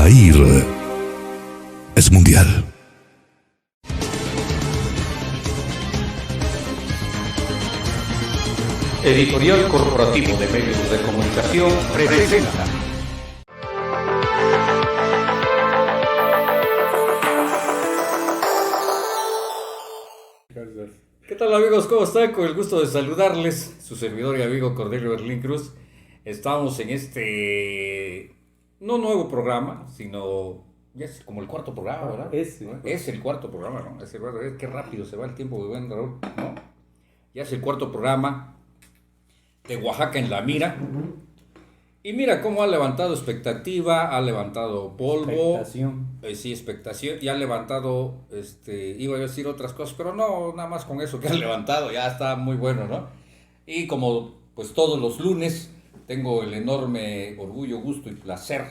Zahir es mundial. Editorial Corporativo de Medios de Comunicación presenta. ¿Qué tal, amigos? ¿Cómo están? Con el gusto de saludarles, su servidor y amigo Cornelio Berlín Cruz. Estamos en este, no nuevo programa, sino ya es como el cuarto programa, ¿verdad? Es el cuarto programa, ¿no? Qué rápido se va el tiempo, de buen Raúl, ¿no? Ya es el cuarto programa de Oaxaca en la Mira. Y mira cómo ha levantado expectativa, ha levantado polvo. Expectación. Sí, expectación. Y ha levantado, iba a decir otras cosas, pero no, nada más con eso que ha levantado, ya está muy bueno, ¿no? Y como pues todos los lunes, tengo el enorme orgullo, gusto y placer,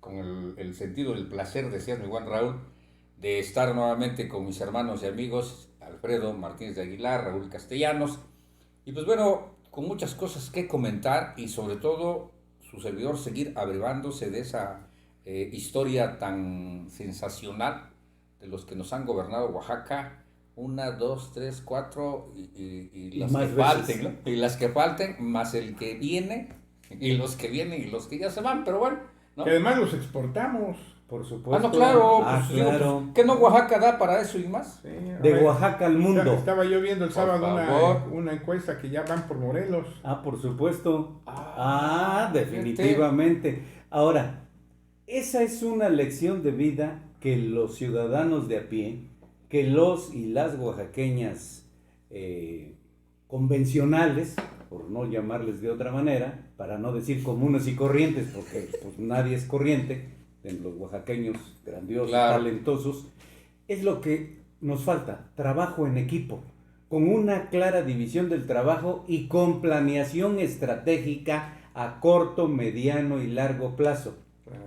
con el sentido del placer, decía mi buen Raúl, de estar nuevamente con mis hermanos y amigos, Alfredo Martínez de Aguilar, Raúl Castellanos, y pues bueno, con muchas cosas que comentar y sobre todo su servidor seguir abrevándose de esa historia tan sensacional de los que nos han gobernado Oaxaca, 1, 2, 3, 4 y las que falten, ¿no? Y las que falten, más el que viene, y los que vienen y los que ya se van, pero bueno, ¿no? Que además los exportamos. Por supuesto. No, claro, Ah, pues, claro. digo, pues, ¿qué no Oaxaca da para eso y más? Sí, De Oaxaca al mundo. Estaba yo viendo el Por sábado favor. una encuesta que ya van por Morelos. Ah, por supuesto. Ah, Definitivamente. Ahora, esa es una lección de vida que los ciudadanos de a pie, que los y las oaxaqueñas convencionales, por no llamarles de otra manera, para no decir comunes y corrientes, porque pues nadie es corriente, en los oaxaqueños grandiosos, Claro. talentosos, es lo que nos falta, trabajo en equipo, con una clara división del trabajo y con planeación estratégica a corto, mediano y largo plazo. Claro.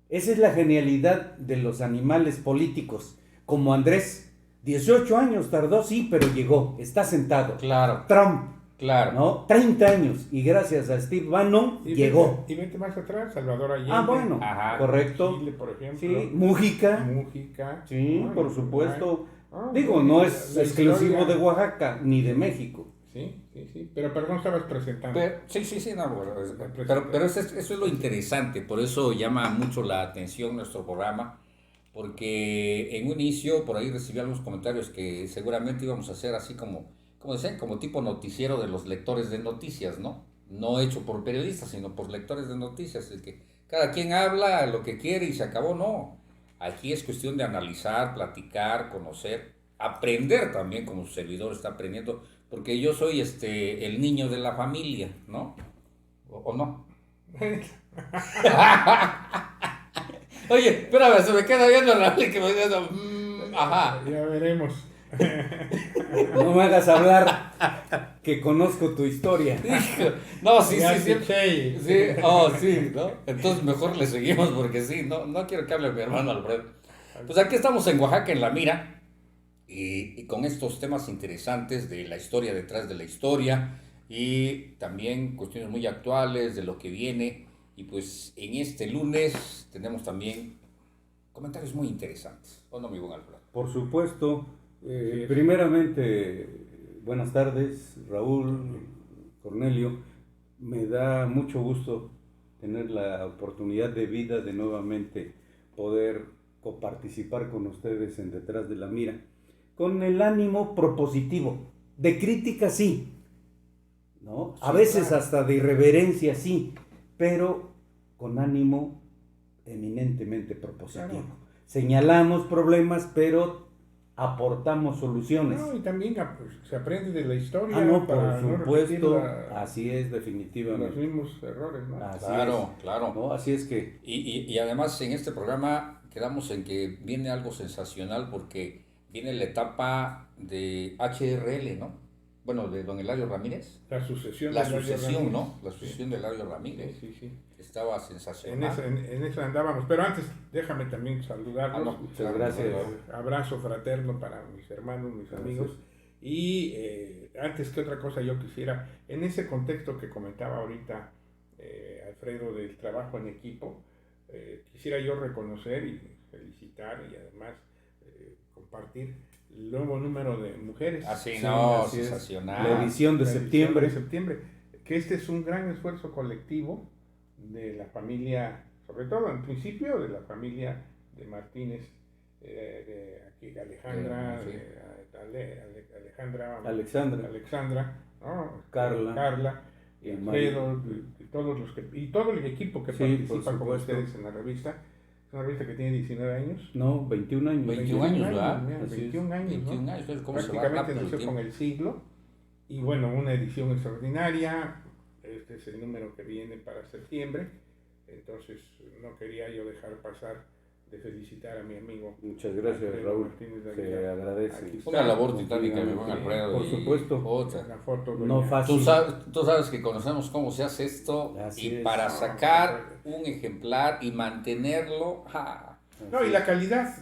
Esa es la genialidad de los animales políticos, como Andrés, 18 años tardó, sí, pero llegó, está sentado. Claro, Trump, claro. ¿no? 30 años, y gracias a Steve Bannon llegó. Y vete más atrás, Salvador Allende. Ah, bueno, Ajá. correcto. Chile, por ejemplo. Sí, Mújica. Mújica. Sí, Ay, por supuesto. ay, Digo, ay, no es la exclusivo historia. de Oaxaca, ni de México. Sí. Pero perdón, estabas presentando. Sí, no, bueno, pero eso es lo interesante, por eso llama mucho la atención nuestro programa, porque en un inicio por ahí recibí algunos comentarios que seguramente íbamos a hacer así como decían, como tipo noticiero de los lectores de noticias, ¿no? No hecho por periodistas, sino por lectores de noticias, el que cada quien habla lo que quiere y se acabó, no. Aquí es cuestión de analizar, platicar, conocer, aprender también, como su servidor está aprendiendo, porque yo soy el niño de la familia, ¿no? ¿O no? Oye, espérame, se me queda viendo la que me dice, ajá. Ya veremos. No me hagas hablar, que conozco tu historia. No, sí, Ya sí. escuché. Sí, ¿no? Entonces mejor le seguimos porque sí, no quiero que hable mi hermano Alfredo. Pues aquí estamos en Oaxaca en la Mira y con estos temas interesantes de la historia detrás de la historia y también cuestiones muy actuales de lo que viene. Y pues en este lunes tenemos también comentarios muy interesantes. ¿O no, mi buen Alfredo? Por supuesto. Primeramente, buenas tardes, Raúl, Cornelio. Me da mucho gusto tener la oportunidad de vida de nuevamente poder coparticipar con ustedes en Detrás de la Mira, con el ánimo propositivo, de crítica sí, ¿no? A veces hasta de irreverencia sí, pero con ánimo eminentemente propositivo. Claro. Señalamos problemas, pero aportamos soluciones. No, y también pues, se aprende de la historia. Por para no repetir supuesto, así es, definitivamente. los mismos errores, ¿no? Así Claro. ¿no? Así es que Y además en este programa quedamos en que viene algo sensacional porque viene la etapa de HRL, ¿no? Bueno, de don Hilario Ramírez. La sucesión. La de Hilario sucesión, Ramírez. ¿no? La sucesión de Hilario Ramírez. Sí. Estaba En sensacional. eso andábamos. Pero antes, déjame también saludarlos. No, muchas gracias. Abrazo fraterno para mis hermanos, mis amigos. Y antes que otra cosa yo quisiera, en ese contexto que comentaba ahorita Alfredo del trabajo en equipo, quisiera yo reconocer y felicitar y además compartir el nuevo número de mujeres. Así Sí, no, así es. sensacional. La edición de La septiembre. edición de septiembre, que este es un gran esfuerzo colectivo de la familia, sobre todo en principio de la familia de Martínez, de aquí Alejandra, Sí. Alexandra, ¿no? Carla. y Y Alfredo, María. y todo el equipo que Sí, por participa con supuesto. ustedes en la revista. Es una revista que tiene 19 años. No, 21 años. 21 años, ¿verdad? mira, Así es. 21 años, 21 ¿no? años, ¿cómo se va Prácticamente rápido el nació tiempo? con el siglo. Y bueno, una edición extraordinaria. Este es el número que viene para septiembre. Entonces, no quería yo dejar pasar de felicitar a mi amigo. Muchas gracias, Alfredo Raúl. Martínez de Se Aguilar. agradece. Aquí está. Una labor titánica, mi buen Sí, Alfredo. por y supuesto. otra. La foto de No fácil. Tú sabes que conocemos cómo se hace esto Así y es. para No, sacar un ejemplar y mantenerlo, No, y la calidad,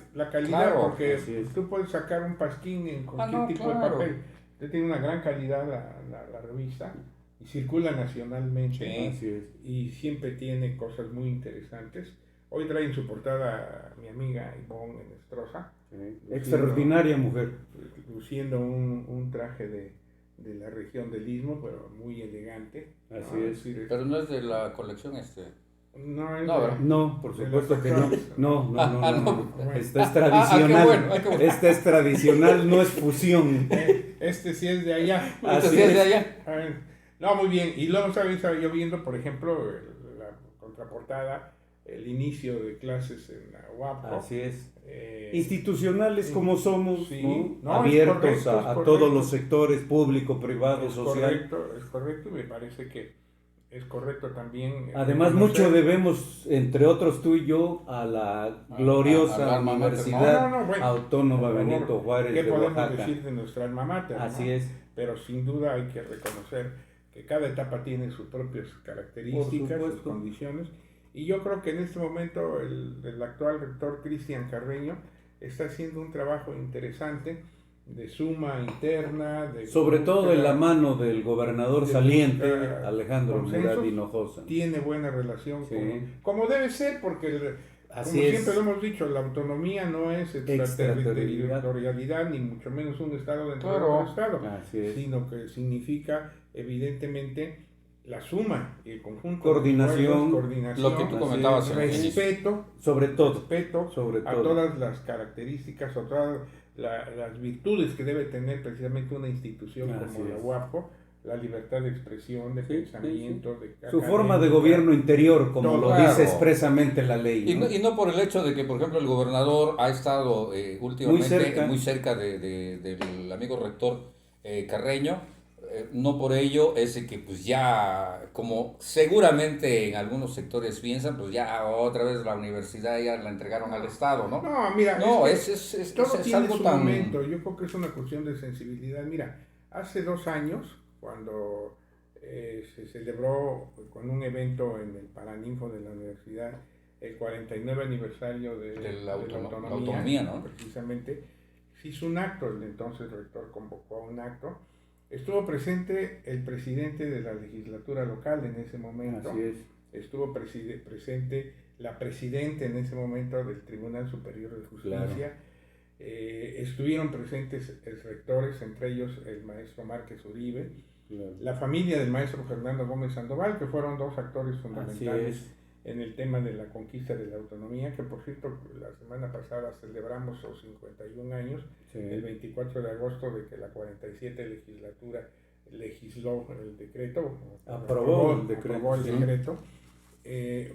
Claro, porque así es. tú puedes sacar un pasquín en cualquier no, tipo claro. de papel. Usted tiene una gran calidad la revista y circula nacionalmente. Sí. Así es. Y siempre tiene cosas muy interesantes. Hoy trae en su portada a mi amiga Ivonne Enestrosa, Sí. Extraordinaria mujer. luciendo un traje de la región del Istmo, pero muy elegante. Así ¿no? es. decir, pero no es de la colección no, es No, de- ¿verdad? No, por de supuesto las que no. actuales. No. Esta es qué tradicional. bueno, qué bueno. Esta es tradicional, no es fusión. Este sí es de allá. Ahorita Así sí es de es. allá. A ver, no, muy bien. Y luego estaba yo viendo, por ejemplo, la contraportada, el inicio de clases en la UAPCO. Así es. Eh, Institucionales como somos, Sí. ¿no? No, es Abiertos correcto, a, es a correcto. todos los sectores, público, privado, es social. correcto, y me parece que es correcto también. Además, reconocer- mucho debemos, entre otros tú y yo, a la gloriosa al alma mater. Universidad No, bueno, Autónoma por favor, Benito Juárez ¿qué de podemos Oaxaca. decir de nuestra alma mater? Así ¿no? es. Pero sin duda hay que reconocer que cada etapa tiene sus propias características, Por sus supuesto. condiciones. Y yo creo que en este momento el actual rector Cristian Carreño está haciendo un trabajo interesante de suma interna. Sobre todo en la búsqueda, mano del gobernador de saliente, buscar Alejandro consensos. Murat Hinojosa. Tiene buena relación Sí. como debe ser, porque Así como es. siempre lo hemos dicho, la autonomía no es extraterritorialidad, ni mucho menos un estado dentro de Claro. otro estado, Así es. sino que significa evidentemente la suma y el conjunto Coordinación. de esfuerzos, coordinación, Lo que tú Así comentabas es. en el inicio. respeto, Sobre todo. respeto a todas las características o todas las virtudes que debe tener precisamente una institución Así como la es. UAPCO, la libertad de expresión, de Sí, pensamiento, de Su forma de académica. gobierno interior, como Todo. lo Claro. dice expresamente la ley. Y ¿no? no por el hecho de que, por ejemplo, el gobernador ha estado últimamente Muy cerca. del amigo rector Carreño. No por ello es de que pues ya, como seguramente en algunos sectores piensan, pues ya otra vez la universidad ya la entregaron al Estado, ¿no? No, mira, No, es todo es tiene algo su tan... momento. Yo creo que es una cuestión de sensibilidad. Mira, hace 2 años, cuando se celebró con un evento en el Paraninfo de la universidad el 49 aniversario de la autonomía, ¿no? Precisamente, se hizo un acto, el entonces rector convocó a un acto. Estuvo presente el presidente de la legislatura local en ese momento. Así es. Estuvo presente la presidenta en ese momento del Tribunal Superior de Justicia. Estuvieron presentes rectores, entre ellos el maestro Márquez Uribe, Claro. la familia del maestro Fernando Gómez Sandoval, que fueron 2 actores Así fundamentales es. en el tema de la conquista de la autonomía, que por cierto la semana pasada celebramos los 51 años, Sí. el 24 de agosto de que la 47 legislatura legisló el decreto, Aprobó el el sí. decreto.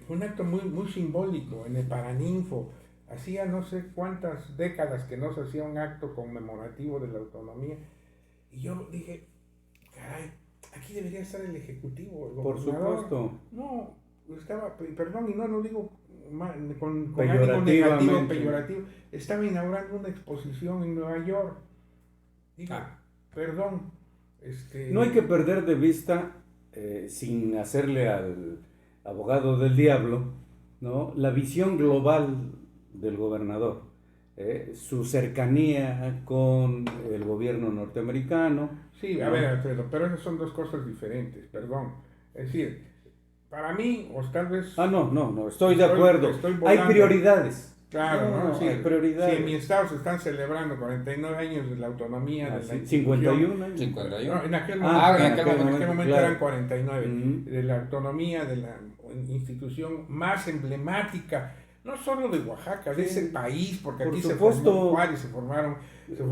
Fue un acto muy, muy simbólico en el Paraninfo. Hacía no sé cuántas décadas que no se hacía un acto conmemorativo de la autonomía. Y yo dije, caray, aquí debería estar el Ejecutivo, el Por gobernador. supuesto. No, estaba, perdón, y no lo digo con ánimo Peyorativamente. negativo, peyorativo, estaba inaugurando una exposición en Nueva York. Digo, perdón. No hay que perder de vista, sin hacerle al abogado del diablo, ¿no?, la visión global del gobernador, su cercanía con el gobierno norteamericano. Sí, a ¿no? ver, Alfredo, pero esas son 2 cosas diferentes, perdón. Es decir, para mí, o tal vez... No, estoy de acuerdo. Estoy Hay volando. prioridades. Claro, ¿no? Sí, hay prioridades. Si en mi estado se están celebrando 49 años de la autonomía de la institución, 51 años. 51. No, en aquel en momento claro. eran 49, Mm. de la autonomía de la institución más emblemática, no solo de Oaxaca, de ese país, porque Por aquí supuesto. se formó Juárez, se formaron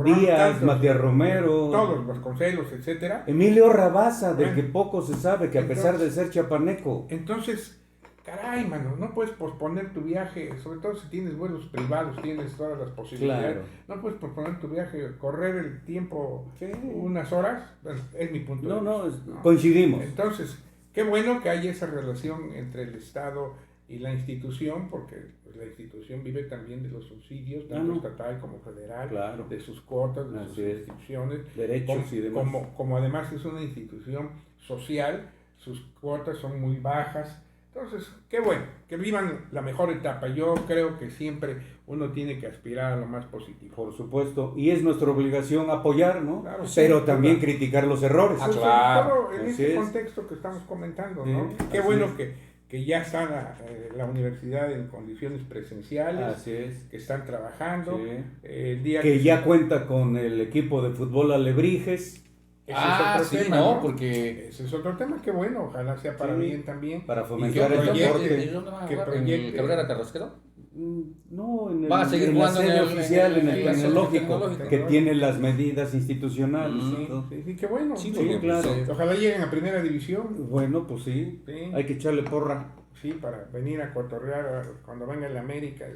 Díaz, tantos, Matías Romero, todos los Vasconcelos, etcétera. Emilio Rabasa, del Bueno. que poco se sabe, que a pesar de ser chiapaneco. Entonces, caray, mano, no puedes posponer tu viaje, sobre todo si tienes vuelos privados, tienes todas las posibilidades. Claro. No puedes posponer tu viaje, correr el tiempo Sí. unas horas, bueno, es mi punto de vista. Coincidimos. Entonces, qué bueno que hay esa relación entre el Estado y la institución, porque pues, la institución vive también de los subsidios, tanto estatal como federal, Claro. de sus cuotas, de Así sus es. inscripciones, Derechos y demás. como además es una institución social, sus cuotas son muy bajas. Entonces, qué bueno, que vivan la mejor etapa. Yo creo que siempre uno tiene que aspirar a lo más positivo. Por supuesto, y es nuestra obligación apoyar, ¿no? Claro, Pero sí, también claro. criticar los errores. Pues, claro. sobre todo en Así este es. contexto que estamos comentando, Sí, ¿no? Qué así bueno es. que ya está la universidad en condiciones presenciales, Así es. que están trabajando. Sí. El día Que ya cuenta con el equipo de fútbol Alebrijes ese es otro Sí, tema, ¿no? Porque... Ese es otro tema, qué bueno, ojalá sea para Sí, bien también. para Y fomentar que el proyecte- deporte. ¿Dónde van a que jugar? ¿En el proyecte- Cabrera Carrasquero? No, en, Va a seguir en la jugando en sede el- oficial, en el en la sede tecnológico, tecnológico. que tiene las medidas institucionales. Sí, ¿no? sí, qué bueno. Sí, Sí, porque, claro. pues, Ojalá lleguen a primera división, Bueno, pues sí, Sí. hay que echarle porra. sí, para venir a cotorrear cuando venga el América,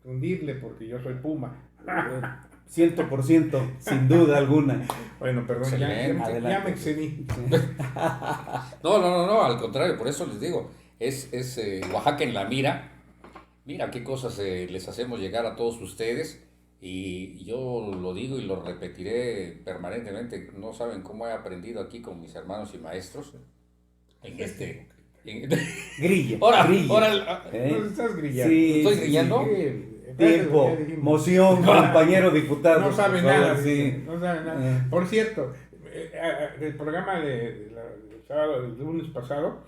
hundirle porque yo soy Puma. 100%, sin duda alguna. Bueno, perdón, ya Excelente. me Adelante. excedí. No, al contrario, por eso les digo, es Oaxaca en la mira. Mira qué cosas les hacemos llegar a todos ustedes y yo lo digo y lo repetiré permanentemente. No saben cómo he aprendido aquí con mis hermanos y maestros en este... Grilla. Ahora, ¿Eh? Nos estás grillando. Sí, ¿Estoy sí, grillando? sí. Sí, Tiempo, ya dijimos. moción, compañero diputado. No sabe por favor, nada, sí. no sabe nada. Eh. Por cierto, del programa del sábado, del lunes pasado,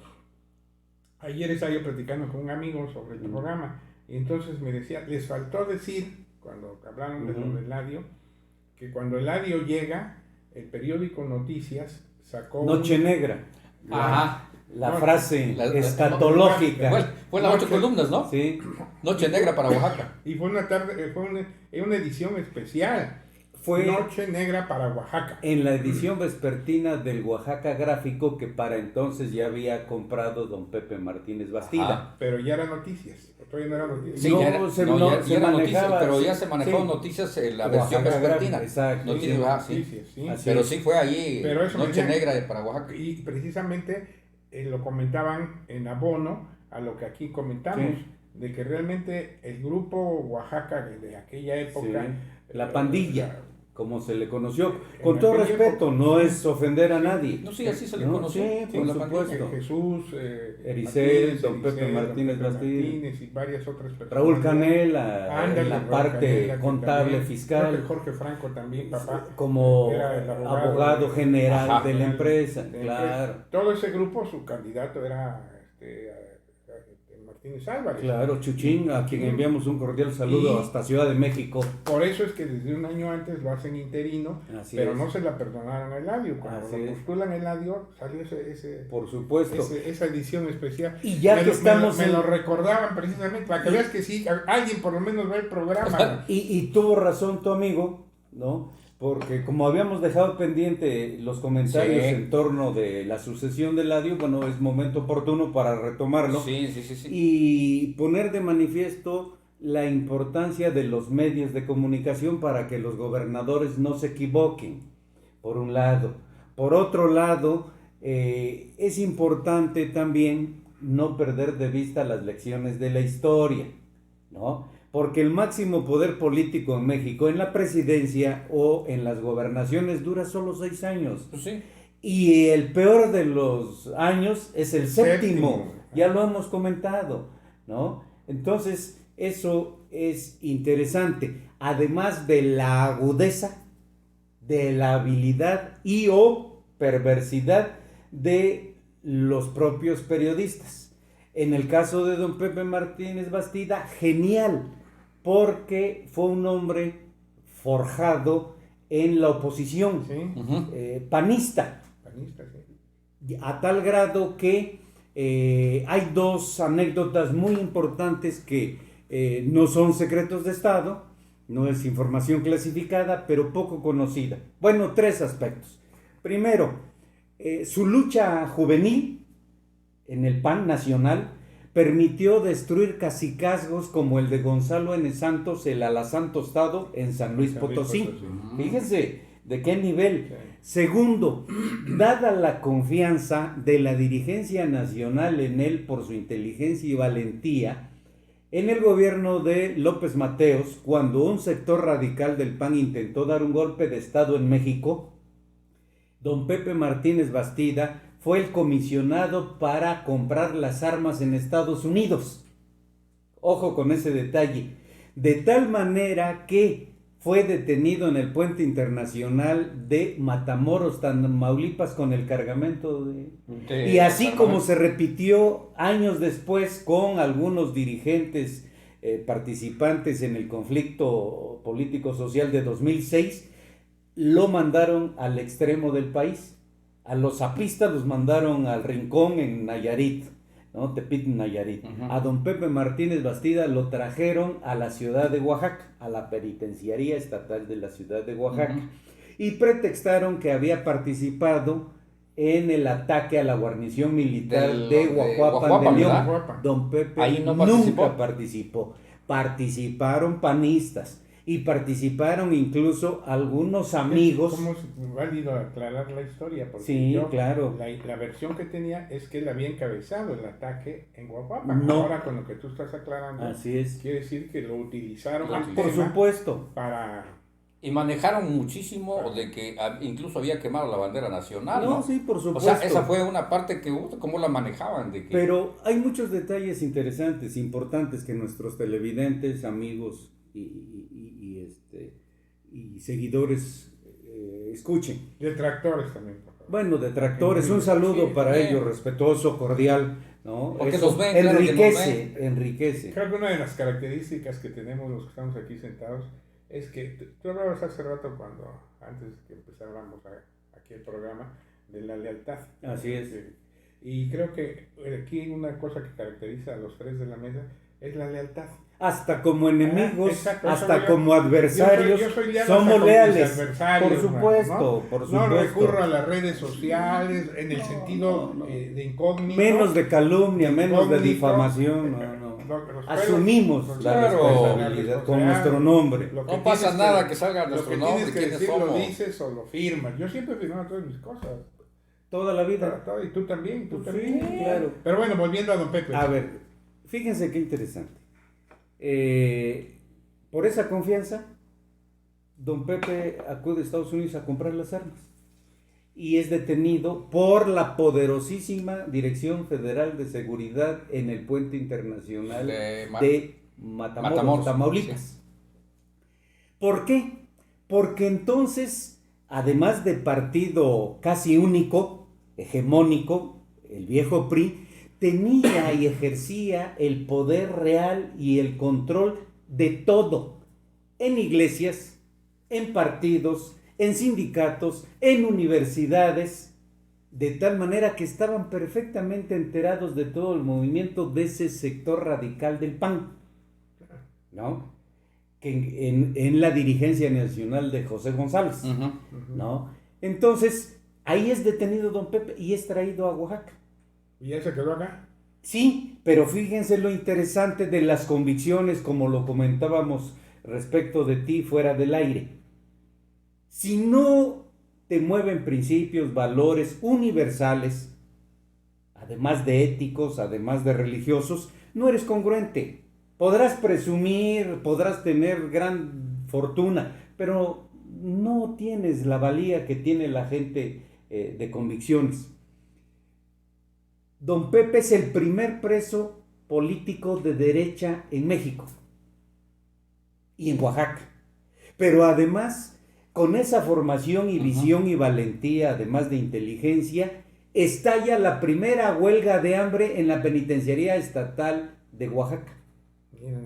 ayer estaba yo platicando con un amigo sobre el programa y entonces me decía, les faltó decir, cuando hablaron de lo del Eladio, que cuando Eladio llega, el periódico Noticias sacó... Noche negra. Ajá. La No, frase la- escatológica. Fue las 8 Noche. columnas, ¿no? Sí. Noche negra para Oaxaca. Y fue una tarde, fue una edición especial. Fue Noche Negra para Oaxaca. en la edición vespertina del Oaxaca Gráfico que para entonces ya había comprado don Pepe Martínez Bastida. Ajá. Pero ya era noticias. o todavía no era noticias. Sí, No, ya era, se- no, no, ya- se ya era manejaba, noticias, pero ya sí, se manejó sí. noticias en la Oaxaca versión Gráfico, vespertina. exacto. Noticias, Sí, ah, sí. noticias, sí. Así Pero es. sí fue allí Pero eso Noche me negra para Oaxaca. Y precisamente lo comentaban en abono a lo que aquí comentamos, Sí. de que realmente el grupo Oaxaca de aquella época... Sí. La pandilla, como se le conoció. En Con todo aquella respeto, época- no es ofender a nadie. No, sí, así se le No, conoció. sí, con por la supuesto. pandemia. Jesús, Ericel, Martínez, don Pepe Martínez Bastida. Martínez y varias otras personas. Raúl Canela, Ándale, en la Raúl parte Canela, que contable también- creo fiscal, que Jorge Franco también, papá. como Era el abogado general Ajá. de la empresa, De claro. Todo ese grupo, su candidato era Martínez Álvarez. Claro, Chuchín, a quien enviamos un cordial saludo Y- hasta Ciudad de México. Por eso es que desde un año antes lo hacen interino, Así pero es. no se la perdonaron a Eladio. Cuando Así lo es. postulan a Eladio, salió Por supuesto. esa edición especial. Y ya que estamos me en- lo recordaban precisamente, para que veas que sí, alguien por lo menos ve el programa. Y tuvo razón tu amigo, ¿no? Porque como habíamos dejado pendiente los comentarios Sí. en torno de la sucesión de Eladio, bueno, es momento oportuno para retomarlo Sí. y poner de manifiesto la importancia de los medios de comunicación para que los gobernadores no se equivoquen, por un lado. Por otro lado, es importante también no perder de vista las lecciones de la historia, ¿no? Porque el máximo poder político en México, en la presidencia o en las gobernaciones, dura solo 6 años. Pues sí. Y el peor de los años es el séptimo. Séptimo. Ya lo hemos comentado, ¿no? Entonces, eso es interesante. Además de la agudeza, de la habilidad y o perversidad de los propios periodistas. En el caso de don Pepe Martínez Bastida, genial, porque fue un hombre forjado en la oposición, Sí. panista, Sí. a tal grado que hay dos anécdotas muy importantes que no son secretos de Estado, no es información clasificada, pero poco conocida. Bueno, tres aspectos. Primero, su lucha juvenil en el PAN nacional permitió destruir cacicazgos como el de Gonzalo N. Santos, el alazán tostado en San Luis Potosí. Fíjense de qué nivel. Sí. Segundo, dada la confianza de la dirigencia nacional en él por su inteligencia y valentía, en el gobierno de López Mateos, cuando un sector radical del PAN intentó dar un golpe de Estado en México, don Pepe Martínez Bastida fue el comisionado para comprar las armas en Estados Unidos. Ojo con ese detalle. De tal manera que fue detenido en el puente internacional de Matamoros, Tamaulipas, con el cargamento de... Y así como se repitió años después con algunos dirigentes participantes en el conflicto político-social de 2006, lo mandaron al extremo del país. A los zapistas los mandaron al Rincón en Nayarit, ¿no? Tepit, Nayarit. A don Pepe Martínez Bastida lo trajeron a la ciudad de Oaxaca, a la penitenciaría estatal de la ciudad de Oaxaca, y pretextaron que había participado en el ataque a la guarnición militar de Guajuapan de León. Don Pepe ahí no nunca participó. Participaron panistas. Y participaron incluso algunos amigos. ¿Cómo es válido aclarar la historia? Porque sí, claro. La versión que tenía es que él había encabezado el ataque en Guajuapan. No. Ahora con lo que tú estás aclarando, así es. quiere decir que lo utilizaron Por supuesto. para... Y manejaron muchísimo de que incluso había quemado la bandera nacional, ¿no? Sí, por supuesto. O sea, esa fue una parte que, cómo la manejaban. De que... Pero hay muchos detalles interesantes, importantes que nuestros televidentes, amigos y seguidores escuchen. Detractores también, por favor. Bueno, detractores, un saludo para ellos, respetuoso, cordial, ¿no? Porque eso los ven, enriquece, claro que enriquece. Creo que una de las características que tenemos los que estamos aquí sentados es que tú hablabas hace rato antes que empezáramos aquí el programa, de la lealtad. Así es. Y creo que aquí una cosa que caracteriza a los tres de la mesa es la lealtad. Hasta como enemigos, exacto, hasta como adversarios, yo soy leal somos hasta leales. con mis adversarios, Por supuesto, ¿no? por supuesto. No recurro a las redes sociales en el sentido de incógnito. Menos de calumnia, menos de incógnito, difamación, no. Asumimos la responsabilidad con nuestro nombre. No pasa nada que salga nuestro nombre, Lo que tienes que decir lo dices o lo firmas. Yo siempre he firmado todas mis cosas. Toda la vida. Y tú también, Sí, claro. Pero bueno, volviendo a don Pepe. A ver, fíjense qué interesante. Por esa confianza, don Pepe acude a Estados Unidos a comprar las armas y es detenido por la poderosísima Dirección Federal de Seguridad en el puente internacional de Matamoros, Tamaulipas. Sí. ¿Por qué? Porque entonces, además de partido casi único, hegemónico, el viejo PRI, tenía y ejercía el poder real y el control de todo, en iglesias, en partidos, en sindicatos, en universidades, de tal manera que estaban perfectamente enterados de todo el movimiento de ese sector radical del PAN, ¿no? Que en la dirigencia nacional de José González, ¿no? Entonces, ahí es detenido don Pepe y es traído a Oaxaca. ¿Y él se quedó acá? Sí, pero fíjense lo interesante de las convicciones, como lo comentábamos respecto de ti fuera del aire. Si no te mueven principios, valores universales, además de éticos, además de religiosos, no eres congruente. Podrás presumir, podrás tener gran fortuna, pero no tienes la valía que tiene la gente de convicciones. Don Pepe es el primer preso político de derecha en México y en Oaxaca. Pero además, con esa formación y visión y valentía, además de inteligencia, estalla la primera huelga de hambre en la penitenciaría estatal de Oaxaca.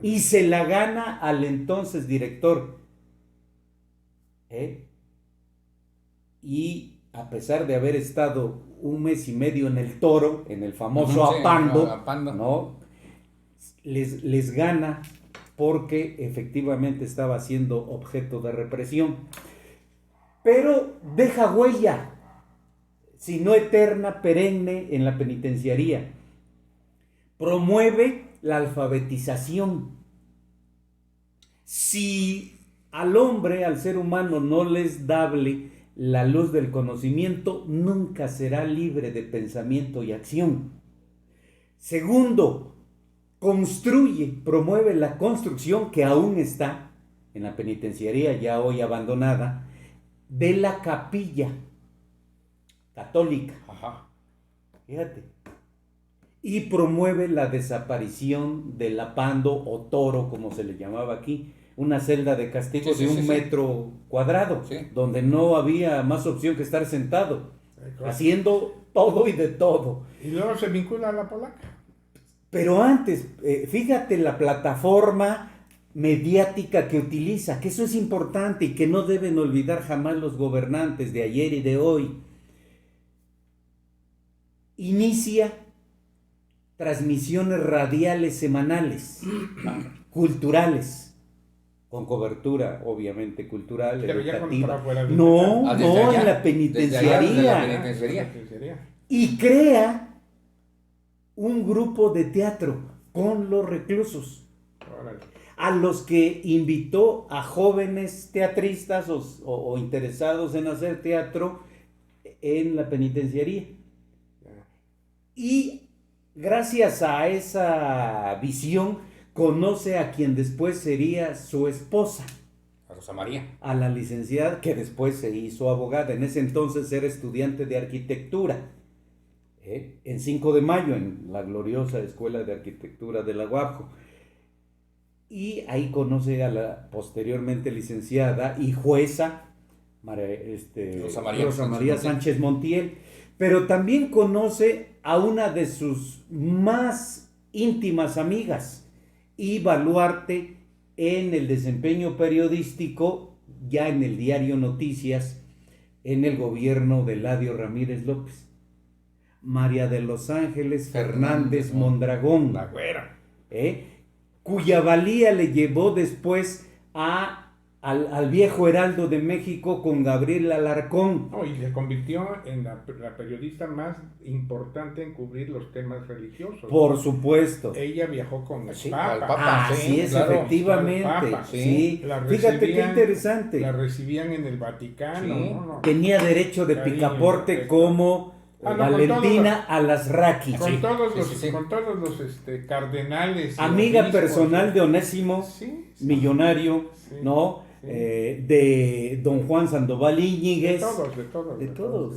Y se la gana al entonces director. Y a pesar de haber estado 1 mes y medio en el Toro, en el famoso Apando, ¿no? Les gana porque efectivamente estaba siendo objeto de represión. Pero deja huella, si no eterna, perenne en la penitenciaría. Promueve la alfabetización. Si al hombre, al ser humano, no les dable la luz del conocimiento, nunca será libre de pensamiento y acción. Segundo, promueve la construcción que aún está en la penitenciaría, ya hoy abandonada, de la capilla católica. Fíjate. Y promueve la desaparición del Apando o Toro, como se le llamaba aquí, una celda de castigo de 1 metro cuadrado, donde no había más opción que estar sentado, haciendo todo y de todo. Y luego se vincula a la polaca. Pero antes, fíjate la plataforma mediática que utiliza, que eso es importante y que no deben olvidar jamás los gobernantes de ayer y de hoy. Inicia transmisiones radiales semanales, culturales, con cobertura obviamente cultural, pero educativa. No, en la penitenciaría. Y crea un grupo de teatro con los reclusos, a los que invitó a jóvenes teatristas o interesados en hacer teatro en la penitenciaría. Y gracias a esa visión conoce a quien después sería su esposa, a Rosa María, a la licenciada que después se hizo abogada. En ese entonces era estudiante de arquitectura, en 5 de Mayo, en la gloriosa Escuela de Arquitectura de la UAPJO. Y ahí conoce a la posteriormente licenciada y jueza Rosa María Sánchez Montiel, pero también conoce a una de sus más íntimas amigas, y baluarte en el desempeño periodístico, ya en el diario Noticias, en el gobierno de Eladio Ramírez López, María de los Ángeles Fernández Mondragón, la güera, cuya valía le llevó después al viejo Heraldo de México con Gabriel Alarcón. Y le convirtió en la periodista más importante en cubrir los temas religiosos. Por supuesto. Ella viajó con el Papa. Papa. Así es, claro, efectivamente. Papa, sí. Fíjate qué interesante. La recibían en el Vaticano. Sí. ¿no? Tenía derecho de picaporte como Valentina Alasraqui. Con todos los cardenales. Amiga obispos, personal de Onésimo, millonario, ¿no? De don Juan Sandoval Íñiguez. De todos.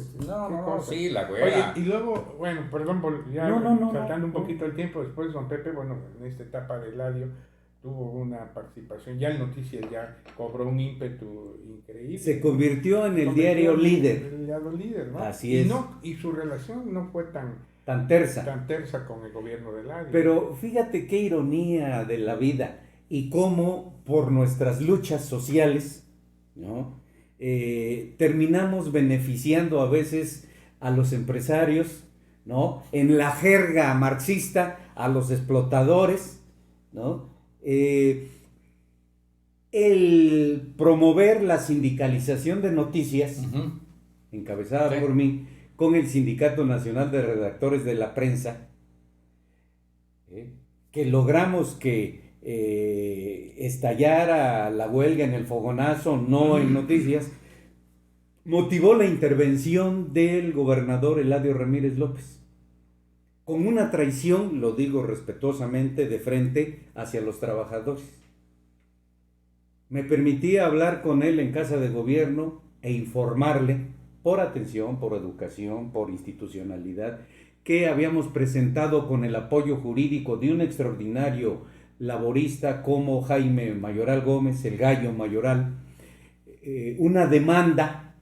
Sí, la güera. Oye, y luego, bueno, perdón por ya saltando un poquito el tiempo, después don Pepe, bueno, en esta etapa de Eladio, tuvo una participación, ya el Noticias ya cobró un ímpetu increíble. Se convirtió en el diario líder. El diario líder, ¿no? Así es. Y su relación no fue tan tersa con el gobierno de Eladio. Pero fíjate qué ironía de la vida y cómo por nuestras luchas sociales, ¿no? Terminamos beneficiando a veces a los empresarios, ¿no? En la jerga marxista, a los explotadores, ¿no? El promover la sindicalización de noticias, encabezada por mí, con el Sindicato Nacional de Redactores de la Prensa, que logramos que estallara la huelga en el fogonazo, no en noticias, motivó la intervención del gobernador Eladio Ramírez López, con una traición, lo digo respetuosamente, de frente hacia los trabajadores. Me permitía hablar con él en casa de gobierno e informarle, por atención, por educación, por institucionalidad, que habíamos presentado con el apoyo jurídico de un extraordinario laborista como Jaime Mayoral Gómez, el Gallo Mayoral, una demanda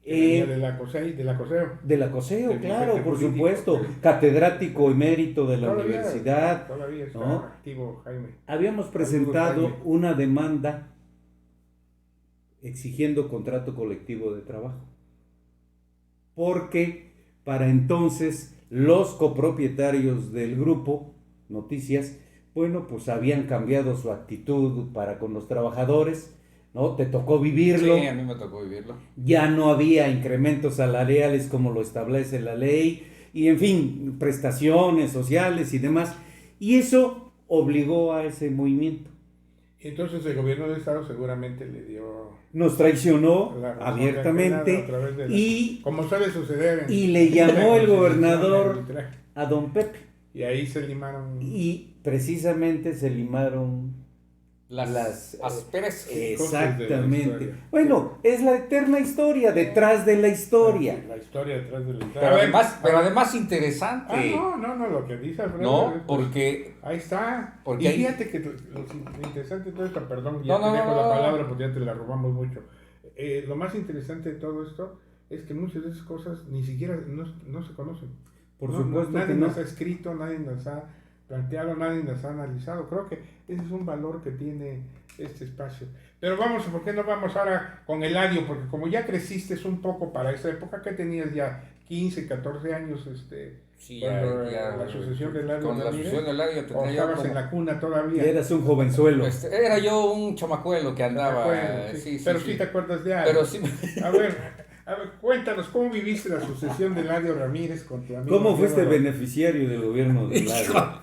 Venía de la COSEI, de la COSEO. De la COSEO, Del claro, bufete por político. supuesto, catedrático emérito de la Todavía, universidad. Todavía está ¿no? activo Jaime. Habíamos presentado Jaime. una demanda exigiendo contrato colectivo de trabajo, porque para entonces los copropietarios del grupo Noticias, bueno, pues habían cambiado su actitud para con los trabajadores, ¿no? Te tocó vivirlo. Sí, a mí me tocó vivirlo. Ya no había incrementos salariales como lo establece la ley, y en fin, prestaciones sociales y demás, y eso obligó a ese movimiento. Entonces el gobierno del estado seguramente le dio Nos traicionó la razón abiertamente a través de y, como suele suceder y le llamó el la gobernador constitución, a don Pepe, y ahí se limaron y precisamente se limaron Las asperezas. cosas de la exactamente. historia. Bueno, es la eterna historia detrás de la historia. La historia detrás de la historia. Pero además interesante. No, lo que dice Alfredo. No, pues, porque ahí está. porque y ahí- fíjate que lo interesante de todo esto, perdón, ya No, te no, dejo no, la no. palabra porque ya te la robamos mucho. Lo más interesante de todo esto es que muchas de esas cosas ni siquiera no se conocen. Por No, supuesto nadie que no. las ha escrito, nadie las ha planteado, nadie las ha analizado. Creo que ese es un valor que tiene este espacio. Pero vamos, ¿por qué no vamos ahora con Eladio? Porque como ya creciste un poco para esa época, que tenías ya 15, 14 años, sí, cuando la sucesión de Eladio con la Ramírez, sucesión de Eladio o tenía yo estabas como- en la cuna Y todavía. eras un jovenzuelo. era yo un chamacuelo que andaba. Bueno, sí. Pero sí te acuerdas de algo. Pero sí. A ver, cuéntanos, ¿cómo viviste la sucesión de Eladio Ramírez con tu amigo? ¿Cómo fuiste Diego? beneficiario del gobierno de Eladio?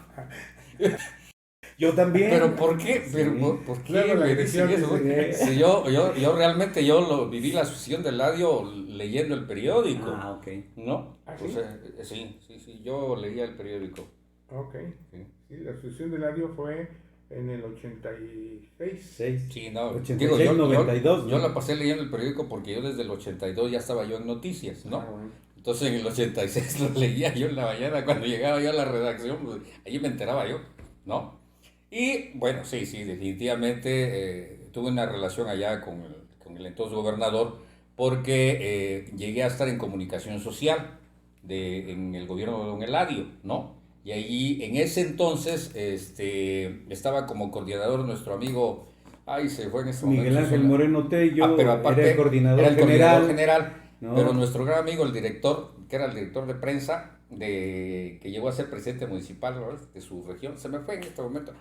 Yo también. Pero ¿por qué? Pero, Sí. ¿por qué Luego la me dicen edición eso? dice- Si yo realmente viví la sucesión de Eladio leyendo el periódico, Ah, ok. ¿no? ¿Ah, O sí? sea, sí, yo leía el periódico. Ok. Sí. Sí, la sucesión de Eladio fue en el 86. 6. Sí, no, 86, digo, yo 92, yo ¿no? la pasé leyendo el periódico porque yo desde el 82 ya estaba yo en noticias, ¿no? Ah, bueno. Entonces en el 86 lo leía yo en la mañana cuando llegaba yo a la redacción, pues, allí me enteraba yo, ¿no? Y bueno, sí, definitivamente tuve una relación allá con el entonces gobernador porque llegué a estar en comunicación social en el gobierno de don Eladio, ¿no? Y allí en ese entonces estaba como coordinador nuestro amigo, se fue en este momento. Miguel Ángel Moreno Tello Pero aparte, era el coordinador era el coordinador general. general, ¿no? pero nuestro gran amigo, el director, que era el director de prensa, que llegó a ser presidente municipal, ¿no?, de su región, se me fue en este momento,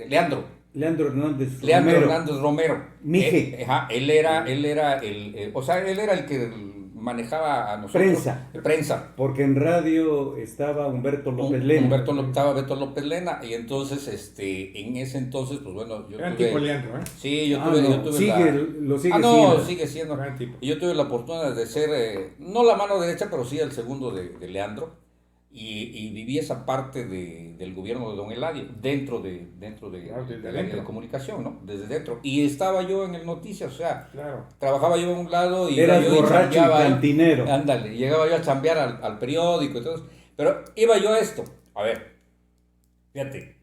Leandro Leandro Hernández Romero. Romero. Romero. Mije. Él era él era el que manejaba a nosotros. Prensa. Porque en radio estaba Humberto López Lena. Estaba Beto López Lena, y entonces, en ese entonces, pues bueno, yo Gran tuve... tipo Leandro, ¿eh? Sí, yo Ah, tuve, no, yo tuve lo sigue no, siendo. sigue siendo. Gran tipo. Y yo tuve la oportunidad de ser, no la mano derecha, pero sí el segundo de Leandro. Y viví esa parte del gobierno de don Eladio, dentro del área dentro. de comunicación, ¿no? Desde dentro. Y estaba yo en el Noticias, o sea, Claro. trabajaba yo en un lado y Eras iba yo y borracho y chambeaba ahí. cantinero. Ándale, llegaba yo a chambear al periódico y todo eso. Pero iba yo a esto. A ver, fíjate,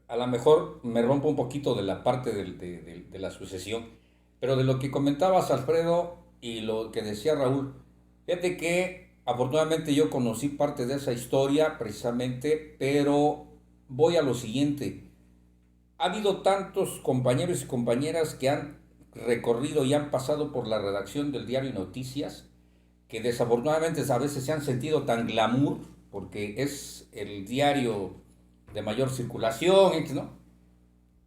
a lo mejor me rompo un poquito de la parte de la sucesión, pero de lo que comentabas, Alfredo, y lo que decía Raúl, fíjate que afortunadamente yo conocí parte de esa historia precisamente, pero voy a lo siguiente. Ha habido tantos compañeros y compañeras que han recorrido y han pasado por la redacción del diario Noticias, que desafortunadamente a veces se han sentido tan glamour, porque es el diario de mayor circulación, ¿no?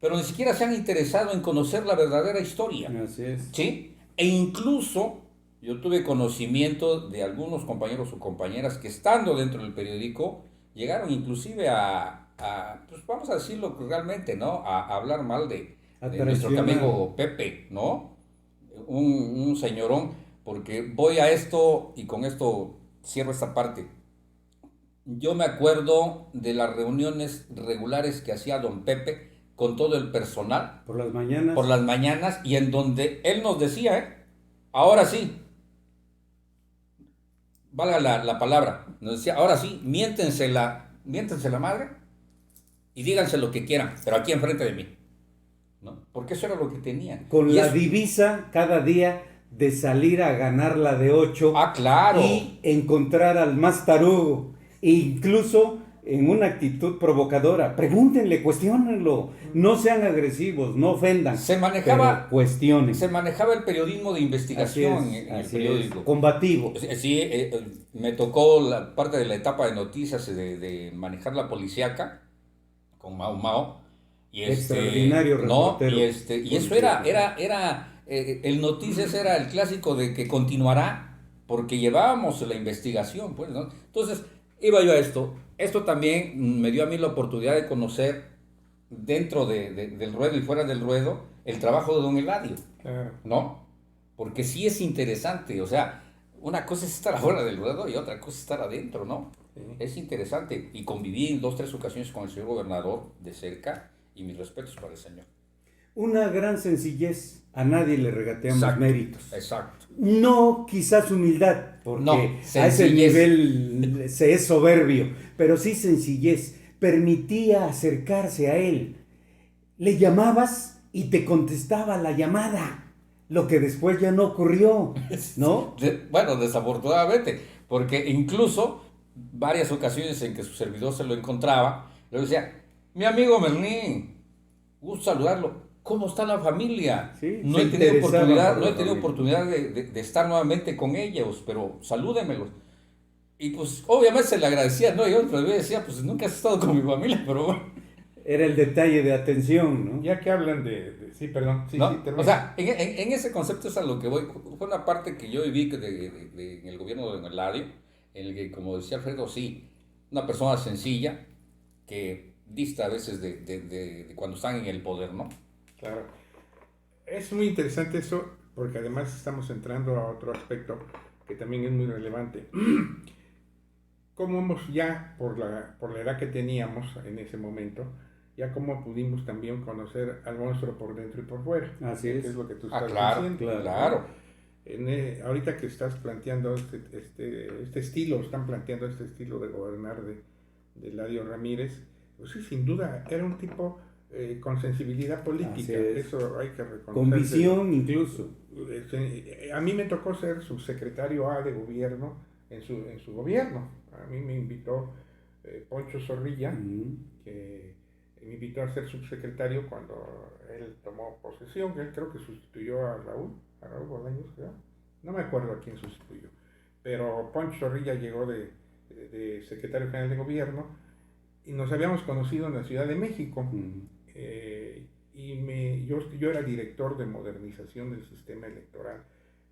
Pero ni siquiera se han interesado en conocer la verdadera historia. Así es. ¿Sí? E incluso yo tuve conocimiento de algunos compañeros o compañeras que, estando dentro del periódico, llegaron inclusive pues vamos a decirlo realmente, ¿no? A hablar mal de nuestro amigo Pepe, ¿no? Un señorón, porque voy a esto y con esto cierro esta parte. Yo me acuerdo de las reuniones regulares que hacía don Pepe con todo el personal Por las mañanas. por las mañanas, y en donde él nos decía, ahora sí, valga la palabra, nos decía, ahora sí, miéntense la madre y díganse lo que quieran, pero aquí enfrente de mí, ¿no? Porque eso era lo que tenían. Con Y la eso- divisa cada día de salir a ganar la de 8 Ah, claro. y encontrar al más tarugo, e incluso en una actitud provocadora. Pregúntenle, cuestiónenlo, no sean agresivos, no ofendan. Se manejaba, pero cuestionen. se manejaba el periodismo de investigación en el así periódico. es, combativo. Sí, me tocó la parte de la etapa de noticias de manejar la policíaca con Mao Mao. Y Extraordinario reportero. Y eso era el noticias era el clásico de que continuará porque llevábamos la investigación, pues, ¿no? Entonces, iba yo a esto. Esto también me dio a mí la oportunidad de conocer dentro del ruedo y fuera del ruedo el trabajo de don Eladio, ¿no? Porque sí es interesante, o sea, una cosa es estar afuera del ruedo y otra cosa es estar adentro, ¿no? Sí. Es interesante. Y conviví en 2 o 3 ocasiones con el señor gobernador de cerca y mis respetos para el señor. Una gran sencillez, a nadie le regateamos méritos. Exacto. No quizás humildad, porque no, a ese nivel se es soberbio, pero sí sencillez. Permitía acercarse a él. Le llamabas y te contestaba la llamada, lo que después ya no ocurrió, ¿no? Bueno, desafortunadamente, porque incluso varias ocasiones en que su servidor se lo encontraba, le decía, mi amigo Merlín, gusto saludarlo. ¿Cómo está la familia? Sí, no he tenido oportunidad de estar nuevamente con ellos, pero salúdemelos. Y pues obviamente se le agradecía, ¿no? Yo otra vez decía, pues nunca has estado con mi familia, pero bueno. Era el detalle de atención, ¿no? Ya que hablan sí, perdón. Sí, ¿no? sí, o sea, en ese concepto es a lo que voy. Fue una parte que yo viví en el gobierno de don Eladio, en el que, como decía Alfredo, sí, una persona sencilla que dista a veces de cuando están en el poder, ¿no? Claro. Es muy interesante eso, porque además estamos entrando a otro aspecto que también es muy relevante. Cómo hemos ya, por la edad que teníamos en ese momento, ya cómo pudimos también conocer al monstruo por dentro y por fuera. Así es. Que es lo que tú estás diciendo. Claro. Ahorita que estás planteando este estilo, están planteando este estilo de gobernar de Eladio Ramírez, pues sí, sin duda, era un tipo con sensibilidad política, eso hay que reconocer. Con visión incluso. A mí me tocó ser subsecretario A de gobierno en su gobierno. A mí me invitó Poncho Zorrilla, que me invitó a ser subsecretario cuando él tomó posesión, que él creo que sustituyó a Raúl Bolaños, creo. No me acuerdo a quién sustituyó, pero Poncho Zorrilla llegó de secretario general de gobierno y nos habíamos conocido en la Ciudad de México. Yo era director de modernización del sistema electoral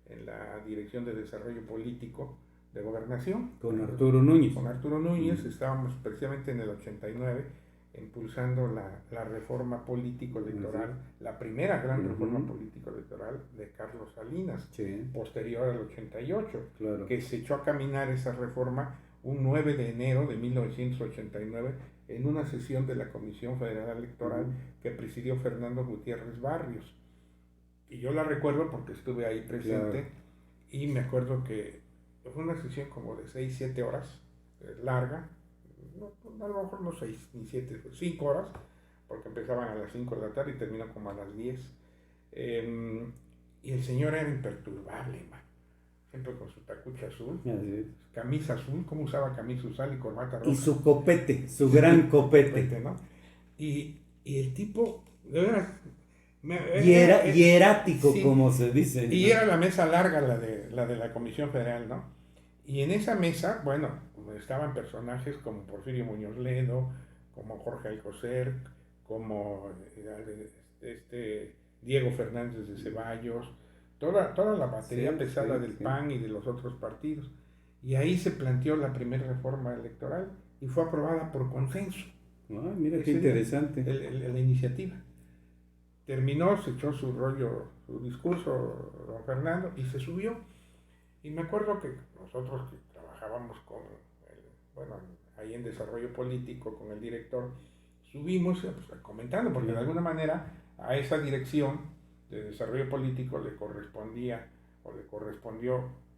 en la Dirección de Desarrollo Político de Gobernación. Con Arturo Núñez. Con Arturo Núñez estábamos precisamente en el 89 impulsando la reforma político-electoral, la primera gran reforma político-electoral de Carlos Salinas, posterior al 88, claro, que se echó a caminar esa reforma un 9 de enero de 1989 en una sesión de la Comisión Federal Electoral que presidió Fernando Gutiérrez Barrios. Y yo la recuerdo porque estuve ahí presente, y me acuerdo que fue una sesión como de 6-7 horas, larga, a lo mejor no 6 ni 7, 5 horas, porque empezaban a las 5 de la tarde y terminó como a las 10. Y el señor era imperturbable, man. Siempre con su tacucha azul, camisa azul, como usaba camisa azul y corbata roja. Y su copete, su gran copete. ¿no? Y el tipo, de veras, hierático, sí, como se dice. Y ¿no? Era la mesa larga, la de la Comisión Federal, ¿no? Y en esa mesa, bueno, estaban personajes como Porfirio Muñoz Ledo, como Jorge Alcocer, como Diego Fernández de Ceballos, toda la batería pesada del PAN y de los otros partidos. Y ahí se planteó la primera reforma electoral y fue aprobada por consenso. Ah, mira qué interesante. La iniciativa. Terminó, se echó su discurso, don Fernando, y se subió. Y me acuerdo que nosotros que trabajábamos ahí en desarrollo político con el director, subimos comentando, porque de alguna manera a esa dirección de desarrollo político le correspondió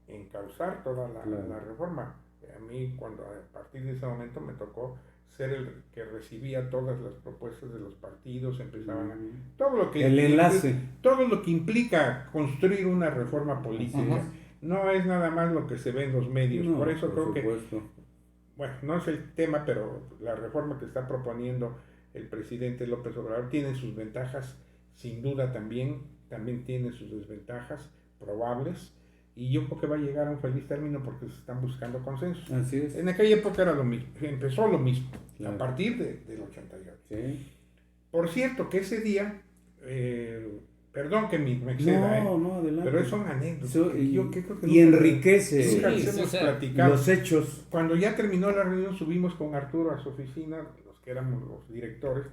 encauzar toda la reforma. A mí, a partir de ese momento me tocó ser el que recibía todas las propuestas de los partidos, empezaban a... Todo lo que... El enlace. Todo lo que implica construir una reforma política. No es nada más lo que se ve en los medios. No, por eso por creo supuesto. que... Bueno, no es el tema, pero la reforma que está proponiendo el presidente López Obrador tiene sus ventajas, sin duda también tiene sus desventajas probables, y yo creo que va a llegar a un feliz término porque se están buscando consensos. Así es. En aquella época era lo mismo, empezó lo mismo, Claro. a partir del 88. Sí. Por cierto, que ese día, perdón que me exceda, No, adelante. pero son anécdotas. Eso, que yo que creo que y nunca- enriquece nunca Sí, les hemos sí, sí. platicado. los hechos. Cuando ya terminó la reunión, subimos con Arturo a su oficina, los que éramos los directores,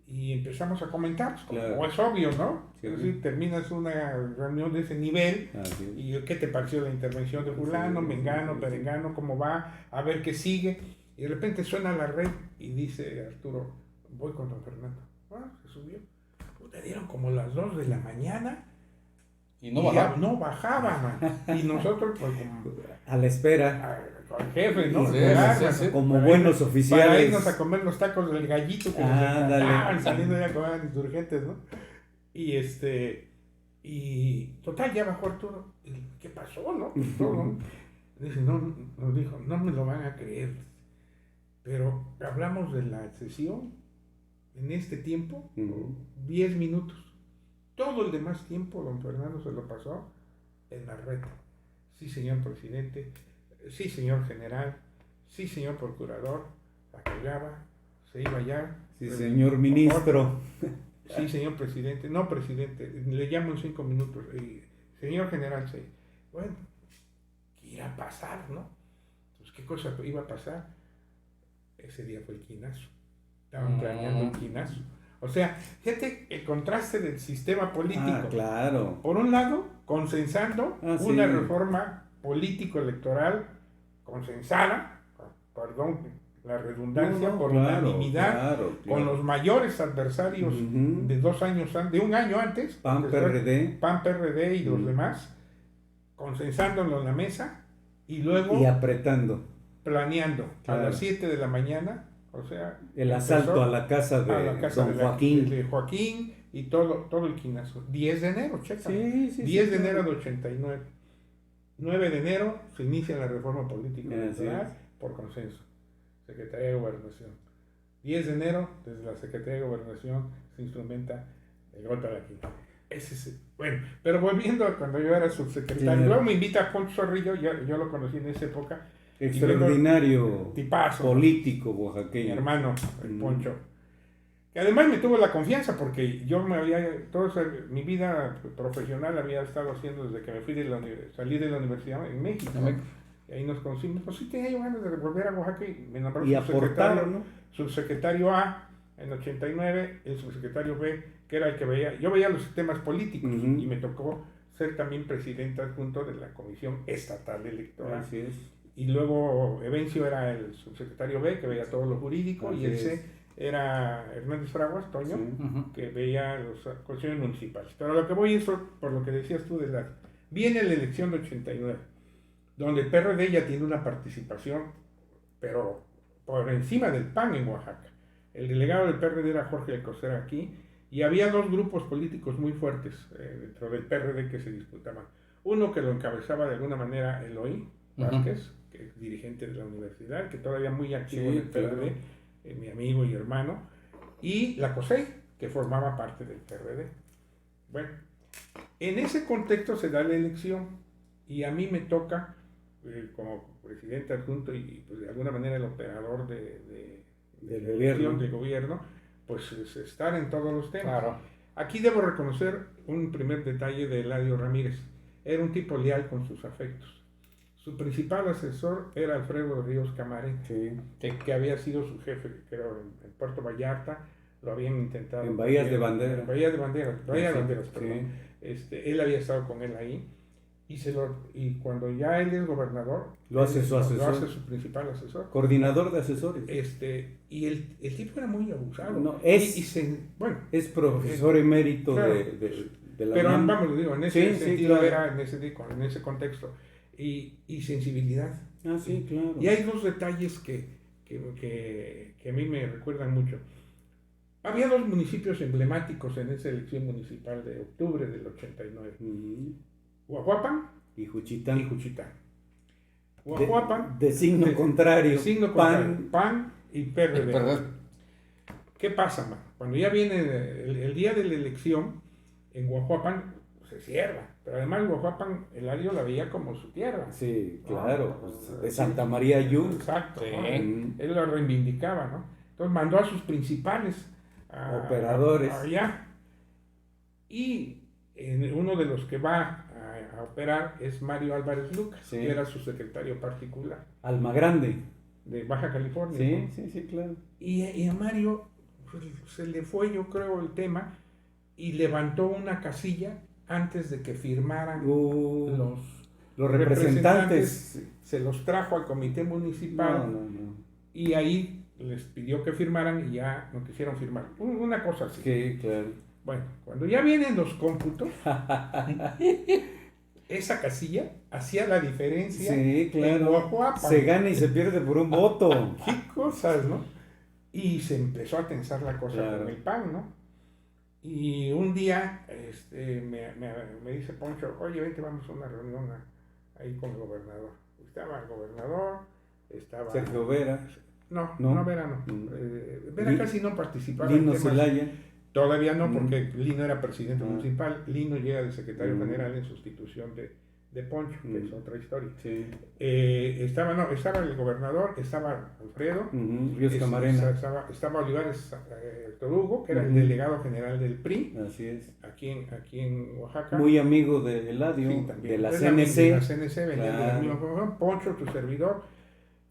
y empezamos a comentar, pues, Claro. como es obvio, ¿no? Sí. Es decir, terminas una reunión de ese nivel, Así es. y ¿qué te pareció la intervención de fulano, Sí, mengano, sí. perengano, cómo va? A ver qué sigue. Y de repente suena la red y dice Arturo, voy con don Fernando. Se subió. Te dieron como las 2 de la mañana. Y no y bajaba. no bajaba, man. Y nosotros, pues, como A la espera, con el jefe, ¿no? Sí, Esperar, sí, man, sí. como para buenos ir- oficiales. Para irnos a comer los tacos del gallito que nos Ándale. encantaban, saliendo de a comer insurgentes, ¿no? Y total, ya bajó Arturo. Y, ¿qué pasó, no? Pues, todo, ¿no? Dice, nos dijo, no me lo van a creer. Pero hablamos de la sesión en este tiempo, 10 minutos. Todo el demás tiempo, don Fernando se lo pasó en la red. Sí, señor presidente. Sí, señor general. Sí, señor procurador. Acallaba. Se iba ya. Sí, señor ministro. Sí, señor presidente. No, presidente. Le llamo en 5 minutos. Señor general, sí. Bueno, ¿qué irá a pasar, no? Pues, ¿qué cosa iba a pasar? Ese día fue el quinazo. Estaban planeando el quinazo. O sea, fíjate el contraste del sistema político. Ah, claro. Por un lado, consensando una reforma político-electoral consensada, perdón la redundancia, por unanimidad, con los mayores adversarios de 2 años de un año antes, PAN, PRD. PAN, PRD y los demás, consensándolo en la mesa y luego Y apretando. planeando Claro. a las 7 de la mañana, o sea, El asalto a la casa de don Joaquín. de Joaquín y todo el quinazo. 10 de enero, checa. Sí, 10 de enero de 89. 9 de enero se inicia la reforma política electoral por consenso. Secretaría de Gobernación. 10 de enero, desde la Secretaría de Gobernación se instrumenta el golpe a la quinta. Ese es, bueno, pero volviendo a cuando yo era subsecretario, Sí. luego me invita a Poncho Zorrillo, yo lo conocí en esa época. Extraordinario Tipazo, político mi oaxaqueño. hermano, el Poncho. Que además me tuvo la confianza porque yo mi vida profesional había estado haciendo desde que me fui salí de la universidad en México. Y ahí nos conocimos. Pues sí, tenía yo ganas de volver a Oaxaca y me nombró Y aportar, ¿no? subsecretario A en 89, el subsecretario B, que era el que veía. Yo veía los temas políticos y me tocó ser también presidente adjunto de la Comisión Estatal Electoral. Así es. Y luego Evencio era el subsecretario B, que veía todo lo jurídico, y el C era Hernández Fraguas, Toño, que veía las cuestiones municipales. Pero lo que voy es por lo que decías tú viene la elección de 89, donde el PRD ya tiene una participación, pero por encima del PAN en Oaxaca. El delegado del PRD era Jorge Alcocer aquí, y había 2 grupos políticos muy fuertes dentro del PRD que se disputaban. Uno que lo encabezaba de alguna manera Eloy Vázquez, que es dirigente de la universidad, que todavía muy activo en el PRD, mi amigo y hermano, y la COSEI, que formaba parte del PRD. Bueno, en ese contexto se da la elección, y a mí me toca, como presidente adjunto y pues, de alguna manera el operador del gobierno, pues estar en todos los temas. Claro. Aquí debo reconocer un primer detalle de Eladio Ramírez. Era un tipo leal con sus afectos. Su principal asesor era Alfredo Ríos Camarena, que había sido su jefe, que era en Puerto Vallarta, lo habían intentado. En Bahías de Bandera. En Bahía de Banderas, perdón. Él había estado con él ahí, y cuando ya él es gobernador, lo hace su asesor. Lo hace su principal asesor. Coordinador de asesores. Y el tipo era muy abusado. No, es profesor emérito de la pero UNAM. vamos, digo, en ese sentido era en ese contexto. Y sensibilidad. Ah, sí, claro. Y hay 2 detalles que que a mí me recuerdan mucho. Había 2 municipios emblemáticos en esa elección municipal de octubre del 89. Guajuapan Y Juchitán. y Juchitán. Guajuapan, De signo contrario. de signo contrario, PAN y PRD. PRD. ¿Qué pasa, man? Cuando ya viene el día de la elección, en Guajuapan se cierra. Pero además Guajuapan, Eladio la veía como su tierra. Sí, claro. Pues, de Santa María Ayú. Exacto. Sí. ¿no? Él lo reivindicaba, ¿no? Entonces mandó a sus principales Operadores. allá. Y uno de los que va a operar es Mario Álvarez Lucas, Sí. que era su secretario particular Alma Grande. de Baja California. Sí, ¿no? sí, sí, claro. Y a Mario pues, se le fue, yo creo, el tema y levantó una casilla antes de que firmaran Los representantes. se los trajo al comité municipal No. y ahí les pidió que firmaran y ya no quisieron firmar. Una cosa así. Sí, claro. Bueno, cuando ya vienen los cómputos, esa casilla hacía la diferencia Sí, en claro. Guajuapan. Se gana y se pierde por un voto. ¿Qué cosas, no? Y se empezó a tensar la cosa Claro. con el PAN, ¿no? Y un día me dice Poncho, oye, vente, vamos a una reunión ahí con el gobernador. Estaba el gobernador, estaba... Sergio Vera. No, No. Vera no. Mm. Vera Li- casi no participaba en Lino temas. Celaya. Todavía no, porque Lino era presidente Ah. municipal. Lino llega de secretario Mm. general en sustitución de Poncho, que es otra historia. Sí. Estaba el gobernador, estaba Alfredo, Ríos Camarena. estaba Olivares Torugo, que era el Ujú. delegado general del PRI, Así es. aquí en Oaxaca. Muy amigo de Eladio, Sí, también. de la Es CNC. de la CNC, venían de la Claro. misma formación. Poncho, tu servidor.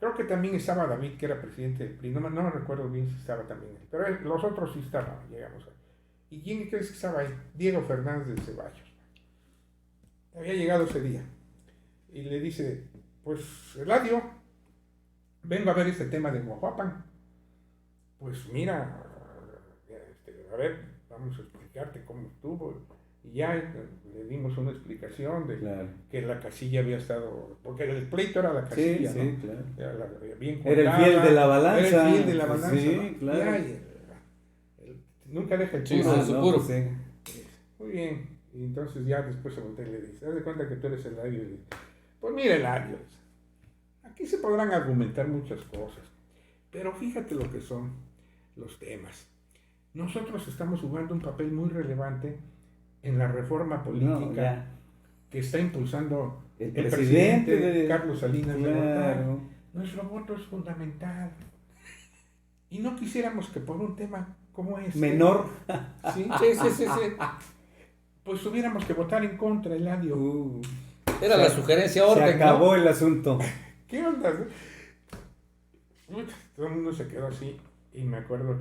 Creo que también estaba David, que era presidente del PRI. No me recuerdo bien si estaba también él. Pero los otros sí estaban, llegamos ahí. ¿Y quién crees que estaba ahí? Diego Fernández de Ceballos. Había llegado ese día. Y le dice, pues, Eladio, vengo a ver este tema de Guajuapan. Pues mira, a ver, vamos a explicarte cómo estuvo. Y ya le dimos una explicación de Claro. que la casilla había estado, porque el pleito era la Sí, casilla, sí, ¿no? claro. Era bien Era el contada, fiel de la balanza. Era el fiel de la balanza, Sí, ¿no? claro. Ya, nunca deja el Sí, puro. sí, puro. pues, sí. Muy bien. Y entonces ya después se voltea y le dice, haz de cuenta que tú eres el Eladio. Y le dice, pues mira, Eladio, dice, aquí se podrán argumentar muchas cosas, pero fíjate lo que son los temas. Nosotros estamos jugando un papel muy relevante en la reforma política No, ya. que está impulsando El el presidente presidente de- Carlos Salinas de Gortari. Claro. Nuestro voto es fundamental. Y no quisiéramos que por un tema como este, Menor. ¿sí? Sí. Pues tuviéramos que votar en contra, Eladio. Era la sugerencia Se orden, acabó ¿no? el asunto. ¿Qué onda? Todo el mundo se quedó así y me acuerdo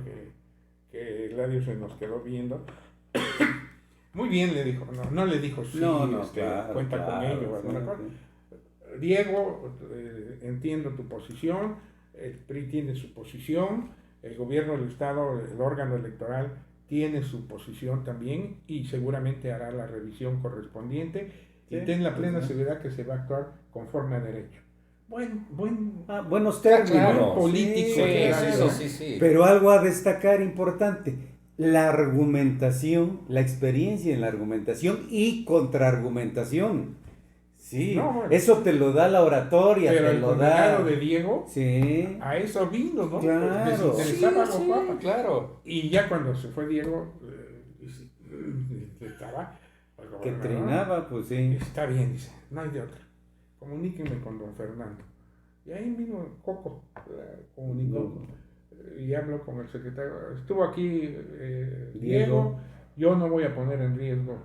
que Eladio se nos quedó viendo. Muy bien, le dijo. No le dijo sí, claro, cuenta con claro, ello o alguna sí, cosa. sí. Diego, entiendo tu posición, el PRI tiene su posición, el gobierno del Estado, el órgano electoral tiene su posición también y seguramente hará la revisión correspondiente y Sí, ten la plena sí. seguridad que se va a actuar conforme a derecho. Buenos términos. Claro, político, Sí, claro. sí. Pero algo a destacar importante, la argumentación, la experiencia en la argumentación y contraargumentación. Sí, No, bueno. eso te lo da la oratoria, Pero te el lo condenado da. de Diego Sí, a eso vino, ¿no? Claro. Les interesaba Sí, Guajuapan. claro. Y ya cuando se fue Diego, estaba el que gobernador. trinaba, pues sí. Está bien, dice, no hay de otra. Comuníquenme con don Fernando. Y ahí vino Coco, comunicó. Y habló con el secretario. Estuvo aquí Diego. Yo no voy a poner en riesgo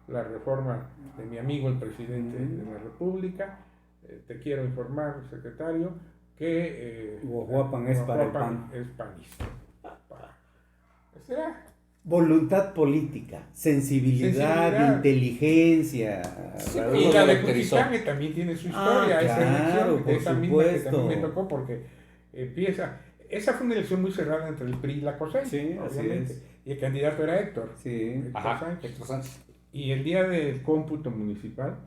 la reforma de mi amigo el presidente de la República. Te quiero informar, secretario, que Guajuapan es para el PAN. Es panista. ¿Será? Voluntad política, sensibilidad, inteligencia. Raúl. Y lo la de caracterizó. Cuchitán que también tiene su historia, esa claro, elección, por esa misma que supuesto. también me tocó porque empieza. Esa fue una elección muy cerrada entre el PRI y la COSEI, Sí, así obviamente. es. Y el candidato era Héctor. Sí. Ajá, Sánchez. Héctor Sánchez. Y el día del cómputo municipal,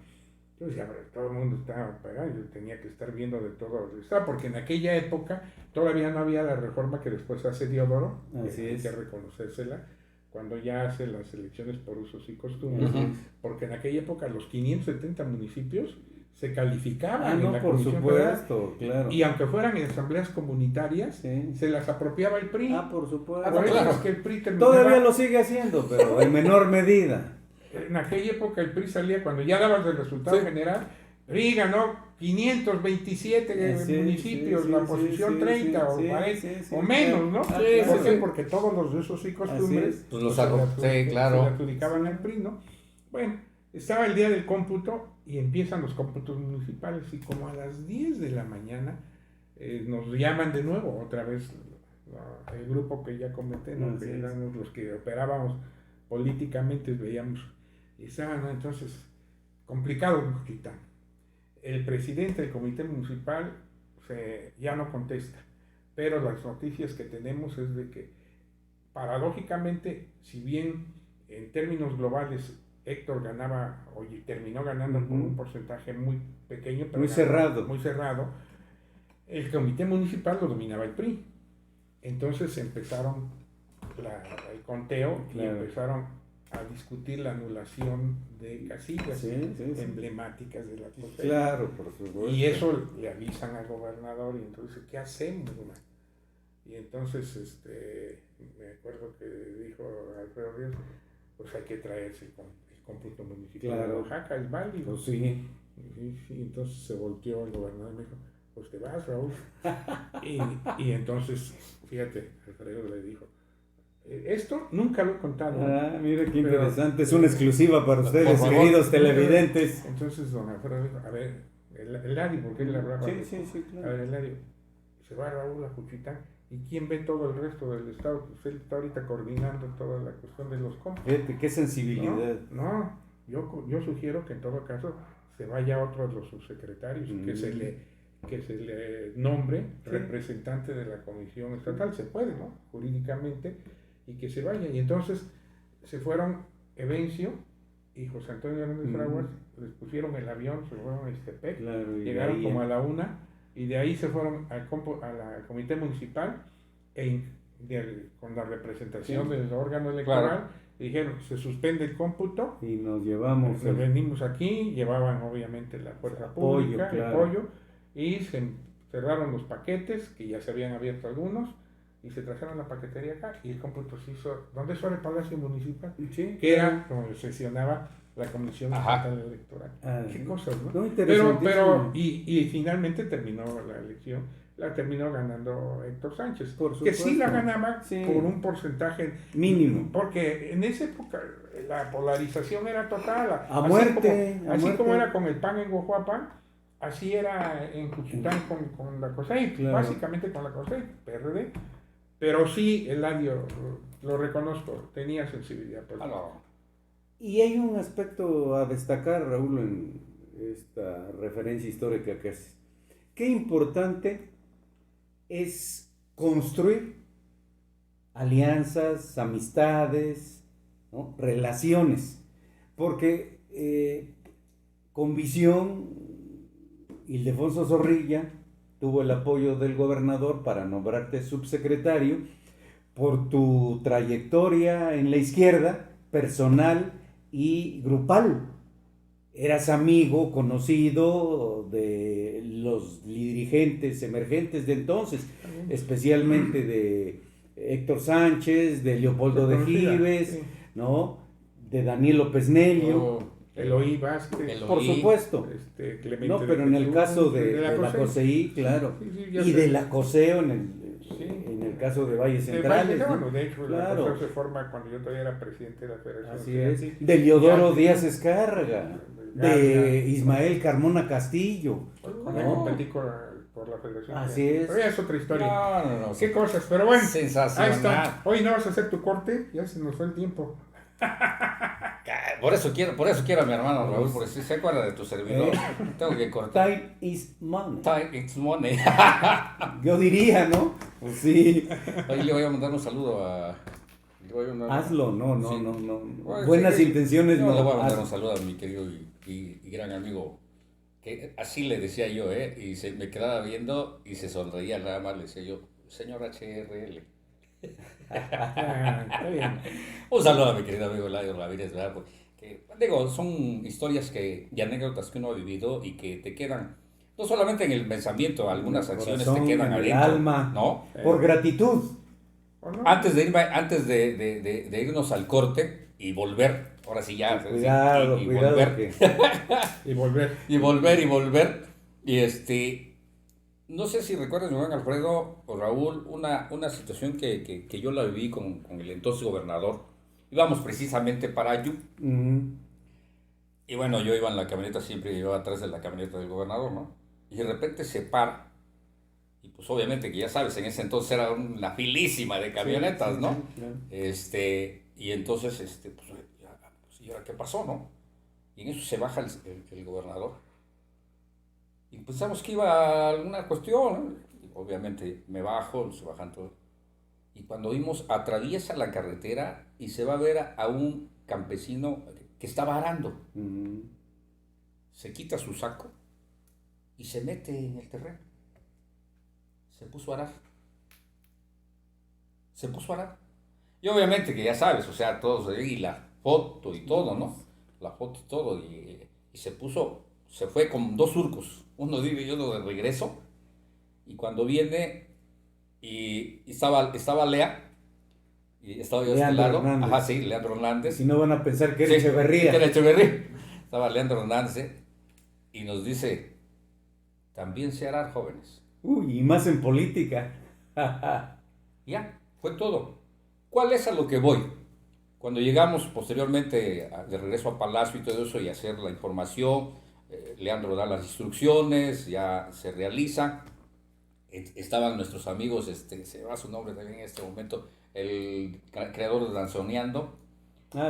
Entonces, ya, todo el mundo estaba pagando, yo tenía que estar viendo de todo el estado, porque en aquella época todavía no había la reforma que después hace Diodoro, Así hay es. que reconocérsela, cuando ya hace las elecciones por usos y costumbres, Ujú. porque en aquella época los 570 municipios se calificaban en no, la por Comisión Federal, supuesto, claro. y aunque fueran en asambleas comunitarias, Sí. se las apropiaba el PRI. Por supuesto. Por eso claro. es que el PRI terminaba. Todavía lo sigue haciendo, pero en menor medida. En aquella época el PRI salía, cuando ya dabas el resultado Sí. general, PRI ganó 527 Sí, municipios, sí, la sí, oposición sí, 30 sí, o sí, 40, sí, sí, o menos, claro. ¿no? Ah, Sí, ¿Por sí, qué? sí. Porque todos los de esos y costumbres es. Pues los se hago, le sí, claro. adjudicaban al PRI, ¿no? Bueno, estaba el día del cómputo y empiezan los cómputos municipales y como a las 10 de la mañana nos llaman de nuevo, otra vez el grupo que ya comenté, ¿no? Así Que es. éramos los que operábamos políticamente, veíamos, y estaban, ¿no? Entonces, complicado un poquito. El presidente del comité municipal ya no contesta, pero las noticias que tenemos es de que, paradójicamente, si bien en términos globales Héctor ganaba, o terminó ganando por un porcentaje muy pequeño, pero Muy cerrado. muy cerrado, el comité municipal lo dominaba el PRI. Entonces empezaron el conteo y Claro. empezaron a discutir la anulación de casillas Sí, sí, sí. emblemáticas de la cosa. Claro, por supuesto. Y eso le avisan al gobernador y entonces, ¿qué hacemos, man? Y entonces, me acuerdo que dijo Alfredo Ríos, pues hay que traerse el cómputo municipal Claro. de Oaxaca, es válido. Pues sí. Sí, entonces se volteó el gobernador y me dijo, pues te vas, Raúl. y entonces, fíjate, Alfredo le dijo, esto nunca lo he contado. Mira qué Pero- interesante. Es una exclusiva para ustedes, Por favor. queridos televidentes. Entonces don Alfredo dijo, a ver, el Lari, porque él hablaba. Sí, sí, sí, A claro. ver, el Lari, se va Raúl a Juchitán, ¿y quién ve todo el resto del estado? Pues él está ahorita coordinando toda la cuestión de los cómputos. Fíjate, qué sensibilidad. No, yo sugiero que en todo caso se vaya otro de los subsecretarios, que se le nombre Sí. representante de la comisión estatal, se puede, ¿no? Jurídicamente, y que se vaya. Y entonces se fueron Evencio y José Antonio Hernández Fraguas, les pusieron el avión, se fueron a Ixtepec, Claro, y llegaron ahí como a la 1, y de ahí se fueron al comité municipal con la representación Sí. del órgano electoral. Claro. Y dijeron, se suspende el cómputo, y nos llevamos nos venimos aquí, llevaban obviamente la fuerza Apoyo, pública, claro. el apoyo, y se cerraron los paquetes, que ya se habían abierto algunos, y se trajeron la paquetería acá, y el cómputo se hizo, ¿dónde está el Palacio Municipal? Sí, Que era donde sesionaba la Comisión Ajá. Estatal Electoral. Ah, Qué sí. cosas, ¿no? No, Pero, interesantísimo. y finalmente terminó la elección, la terminó ganando Héctor Sánchez, Por que sí la supuesto. ganaba Sí. por un porcentaje Mínimo. porque en esa época la polarización era total. A muerte, a Así muerte. como era con el PAN en Guajuapan, así era en Juchitán con la COSEI, Claro. básicamente con la COSEI, PRD. Pero sí, Eladio, lo reconozco, tenía sensibilidad política. no. Y hay un aspecto a destacar, Raúl, en esta referencia histórica que haces. Qué importante es construir alianzas, amistades, ¿no? Relaciones, porque con visión, Ildefonso Zorrilla tuvo el apoyo del gobernador para nombrarte subsecretario por tu trayectoria en la izquierda, personal y grupal. Eras amigo, conocido de los dirigentes emergentes de entonces, especialmente de Héctor Sánchez, de Leopoldo de Gives, Sí. ¿no? De Daniel López Nelio, Oh, Eloí Vázquez, Eloí. por supuesto. Clemente No, pero de en el Jesús, caso de la COSEI. COSEI, claro, Sí, sí, ya y sé. de la COSEO en el caso de Valles De Centrales, Valle, ¿no? bueno, de hecho, Claro. la COSEI se forma cuando yo todavía era presidente de la Federación. Así es. Estudiantil. De Leodoro Ya, Díaz Escárraga, de Ismael Carmona Castillo, Cuando ¿no? competí por la Federación. Así es. Pero ya es otra historia. no. Qué cosas, pero bueno. Ahí Sensacional. está. Hoy no vas a hacer tu corte, ya se nos fue el tiempo. Por eso quiero a mi hermano Raúl, porque si se acuerda de tu servidor, tengo que cortar. Time is money. Time is money. Yo diría, ¿no? Pues sí. Ahí le voy a mandar un saludo a. Hazlo, no. Sí. No. Bueno, Buenas sí, intenciones yo no. le voy a mandar hazlo. un saludo a mi querido y gran amigo así le decía yo, y se me quedaba viendo y se sonreía nada más, le decía yo, señor HRL. Está bien. Un saludo a mi querido amigo Eladio Ramírez, ¿verdad? Porque, digo, son historias y anécdotas que uno ha vivido y que te quedan, no solamente en el pensamiento, algunas acciones te quedan en el adentro, alma, ¿no? por gratitud. ¿O no? Antes de irnos al corte y volver, ahora sí ya, Cuidado, y cuidado. volver, Que... Y volver. y volver, no sé si recuerdas, mi buen Alfredo o Raúl, una situación que yo la viví con el entonces gobernador. Íbamos precisamente para Ayu, y bueno, yo iba en la camioneta, siempre iba atrás de la camioneta del gobernador, ¿no? Y de repente se para, y pues obviamente que ya sabes, en ese entonces era una filísima de camionetas, Sí, ¿no? sí, claro. Y entonces, ¿y ahora qué pasó, no? Y en eso se baja el gobernador. Y pensamos que iba a alguna cuestión, ¿no? Y obviamente me bajo, se bajan todos. Y cuando vimos, atraviesa la carretera y se va a ver a un campesino que estaba arando. Se quita su saco y se mete en el terreno. Se puso a arar. Y obviamente que ya sabes, o sea, todos ahí, la foto y todo, ¿no? La foto y todo. Y se fue con 2 surcos. Uno de ida y uno de regreso. Y cuando viene, y estaba Lea, y estaba yo a este Leandro lado. Hernández. Ajá, sí, Leandro Hernández. Si no van a pensar que Sí, es Echeverría. que era Echeverría. Estaba Leandro Hernández, y nos dice, también se harán jóvenes. Uy, y más en política. Ya, fue todo. ¿Cuál es a lo que voy? Cuando llegamos posteriormente de regreso a Palacio y todo eso y hacer la información, Leandro da las instrucciones, ya se realiza. Estaban nuestros amigos, se va su nombre también en este momento, el creador de Danzoneando.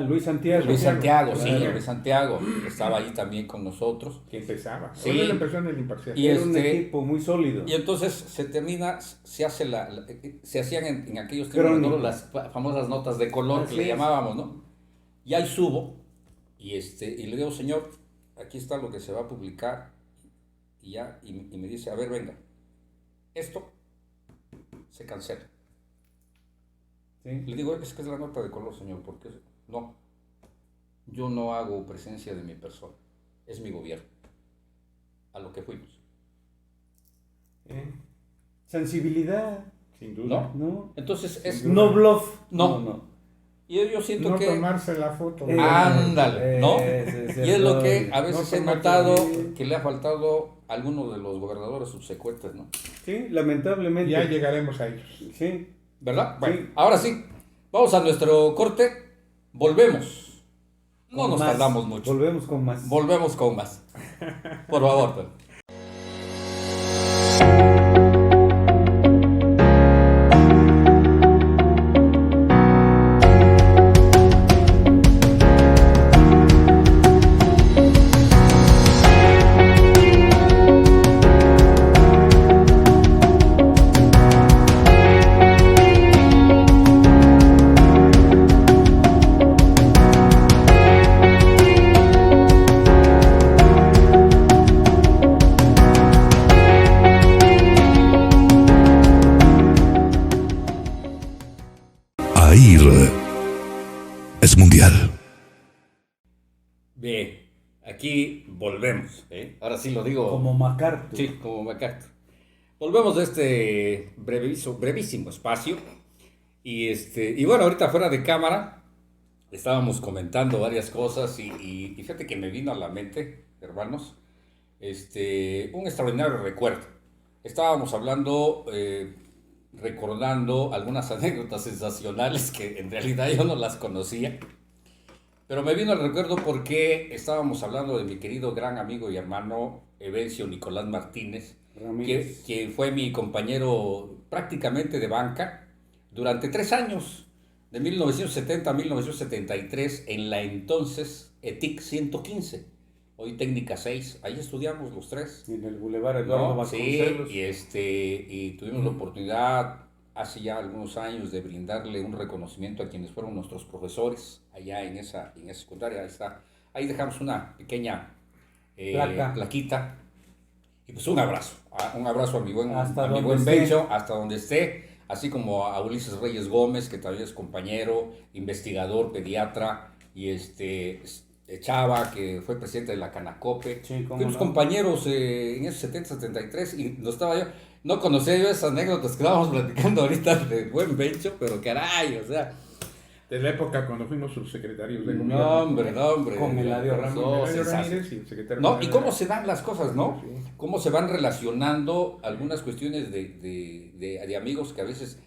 Luis Santiago. Luis Santiago, sí, Claro. Luis Santiago, estaba ahí también con nosotros. Que empezaba. Sí. Ahora él empezó en el Imparcial. Y Era un equipo muy sólido. Y entonces se hacían en aquellos tiempos, ¿no? Las famosas notas de color Así que le es. llamábamos, ¿no? Y ahí subo, y le digo, señor, aquí está lo que se va a publicar, y me dice, a ver, venga, esto se cancela. Sí. Le digo, es que es la nota de color, señor, porque no, yo no hago presencia de mi persona, es mi gobierno, a lo que fuimos. Sensibilidad. Sin duda. ¿No? Entonces es... No bluff. No. Y yo siento No que... tomarse la foto. Ándale, ¿no? Ese Y es lo que error. a veces No he tomarte notado la- que le ha faltado a alguno de los gobernadores subsecuentes, ¿no? Sí, lamentablemente. Ya llegaremos a ellos. Sí. ¿Verdad? Sí. Bueno, ahora sí, vamos a nuestro corte, volvemos. No Con nos más. tardamos mucho. Volvemos con más. Volvemos con más. Por favor, pues. AIR es mundial. Bien, aquí volvemos. Ahora sí lo digo. Como MacArthur. Sí, como MacArthur. Volvemos de este brevísimo espacio. Y bueno, ahorita fuera de cámara estábamos comentando varias cosas y fíjate que me vino a la mente, hermanos, un extraordinario recuerdo. Estábamos hablando, recordando algunas anécdotas sensacionales que en realidad yo no las conocía. Pero me vino al recuerdo porque estábamos hablando de mi querido gran amigo y hermano Evencio Nicolás Martínez, Ramírez. que fue mi compañero prácticamente de banca durante 3 años, de 1970 a 1973, en la entonces ETIC 115, hoy Técnica 6. Ahí estudiamos los 3. En el Boulevard Eduardo ¿No? Vasconcelos. Sí, y tuvimos la oportunidad hace ya algunos años de brindarle un reconocimiento a quienes fueron nuestros profesores allá en esa secundaria. Ahí está. Ahí dejamos una pequeña plaquita Y pues un abrazo a mi buen, Hasta a mi donde buen esté. Bencho, hasta donde esté, así como a Ulises Reyes Gómez, que también es compañero, investigador, pediatra, y Chava, que fue presidente de la Canacope. Sí, cómo Fuimos no. compañeros en esos 70, 73, y no estaba yo, no conocía yo esas anécdotas que estábamos platicando ahorita de buen Bencho, pero caray, o sea, De la época cuando fuimos subsecretarios de no gobierno. hombre. Con Eladio Ramírez. Eladio Sensacional. Ramírez y el secretario No, y general cómo era- se dan las cosas, ¿no? Sí. Cómo se van relacionando algunas cuestiones de amigos que a veces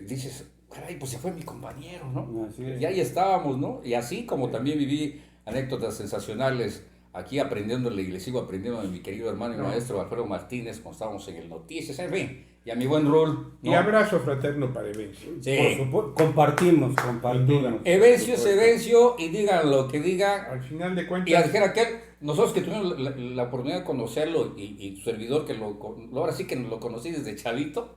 dices, caray, pues se fue mi compañero, ¿no? Así es. Y ahí estábamos, ¿no? Y así como también viví anécdotas sensacionales aquí aprendiéndole, y le sigo aprendiendo de mi querido hermano y No. maestro Alfredo Martínez, cuando estábamos en el Noticias, en fin, y a mi buen Rul, Y ¿no? abrazo fraterno para Evencio. Sí. Por supuesto, compartimos. Evencio es Por supuesto. Evencio, y digan lo que digan. Al final de Y cuentas, dijera aquel, nosotros que tuvimos la oportunidad de conocerlo, y tu servidor que ahora sí que lo conocí desde chavito,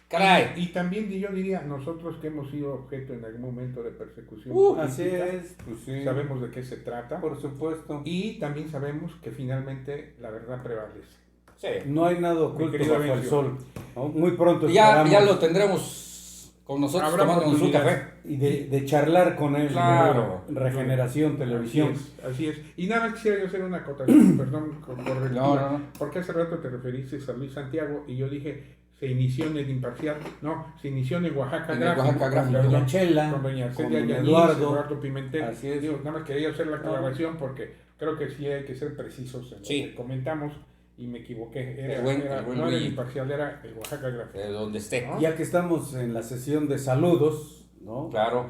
caray. y también yo diría, nosotros que hemos sido objeto en algún momento de persecución Así política, es, pues sí. sabemos de qué se trata Por supuesto. y también sabemos que finalmente la verdad prevalece. Sí. No hay nada Mi oculto querido bajo el Bencio. sol, ¿no? Muy pronto Ya esperamos lo tendremos con nosotros Habrá tomándonos un oportunidad. café. y de charlar con él. Claro. ¿no? Regeneración, televisión. Así es. Y nada más quisiera yo hacer una acotación, perdón, por lectura, No. porque hace rato te referiste a Luis Santiago y yo dije, se inició en el Imparcial, no, se inició en el Oaxaca En el Gráfico, Oaxaca Gráfico. con Doña Chela, con doña con Celia don Yanis, Eduardo. Pimentel. Así es. Digo, nada más quería hacer la aclaración porque creo que sí hay que ser precisos en lo Sí. que comentamos y me equivoqué. Era, El buen no era el Luigi. Imparcial, era el Oaxaca Gráfico. De donde esté. ¿No? Ya que estamos en la sesión de saludos, ¿no? Claro.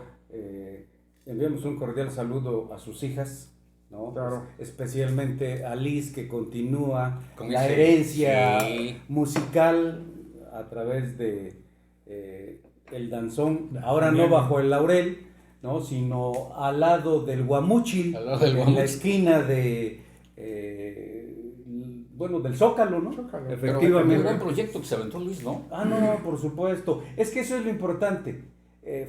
Enviamos un cordial saludo a sus hijas, ¿no? Claro. Especialmente a Liz, que continúa Con la ese- herencia sí. musical a través de el danzón, ahora no Bien. bajo el laurel, ¿no? Sino al lado del guamuchil, Al lado del en guamuchil. la esquina de bueno, del Zócalo, ¿no? Zócalo. Pero Efectivamente. un buen proyecto que se aventó Luis, ¿no? No, por supuesto. Es que eso es lo importante.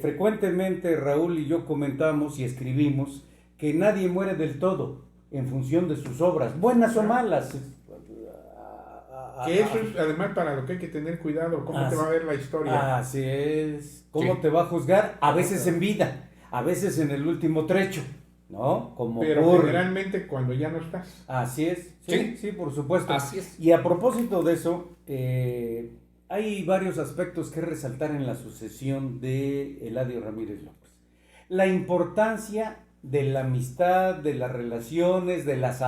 Frecuentemente Raúl y yo comentamos y escribimos que nadie muere del todo en función de sus obras, buenas o malas. Que eso es además para lo que hay que tener cuidado, cómo te va a ver la historia. Así es. ¿Cómo Sí. te va a juzgar? A veces en vida, a veces en el último trecho, ¿no? Como Pero ocurre. generalmente cuando ya no estás. Así es. Sí. Sí, por supuesto. Así es. Y a propósito de eso, hay varios aspectos que resaltar en la sucesión de Eladio Ramírez López. La importancia de la amistad, de las relaciones, de las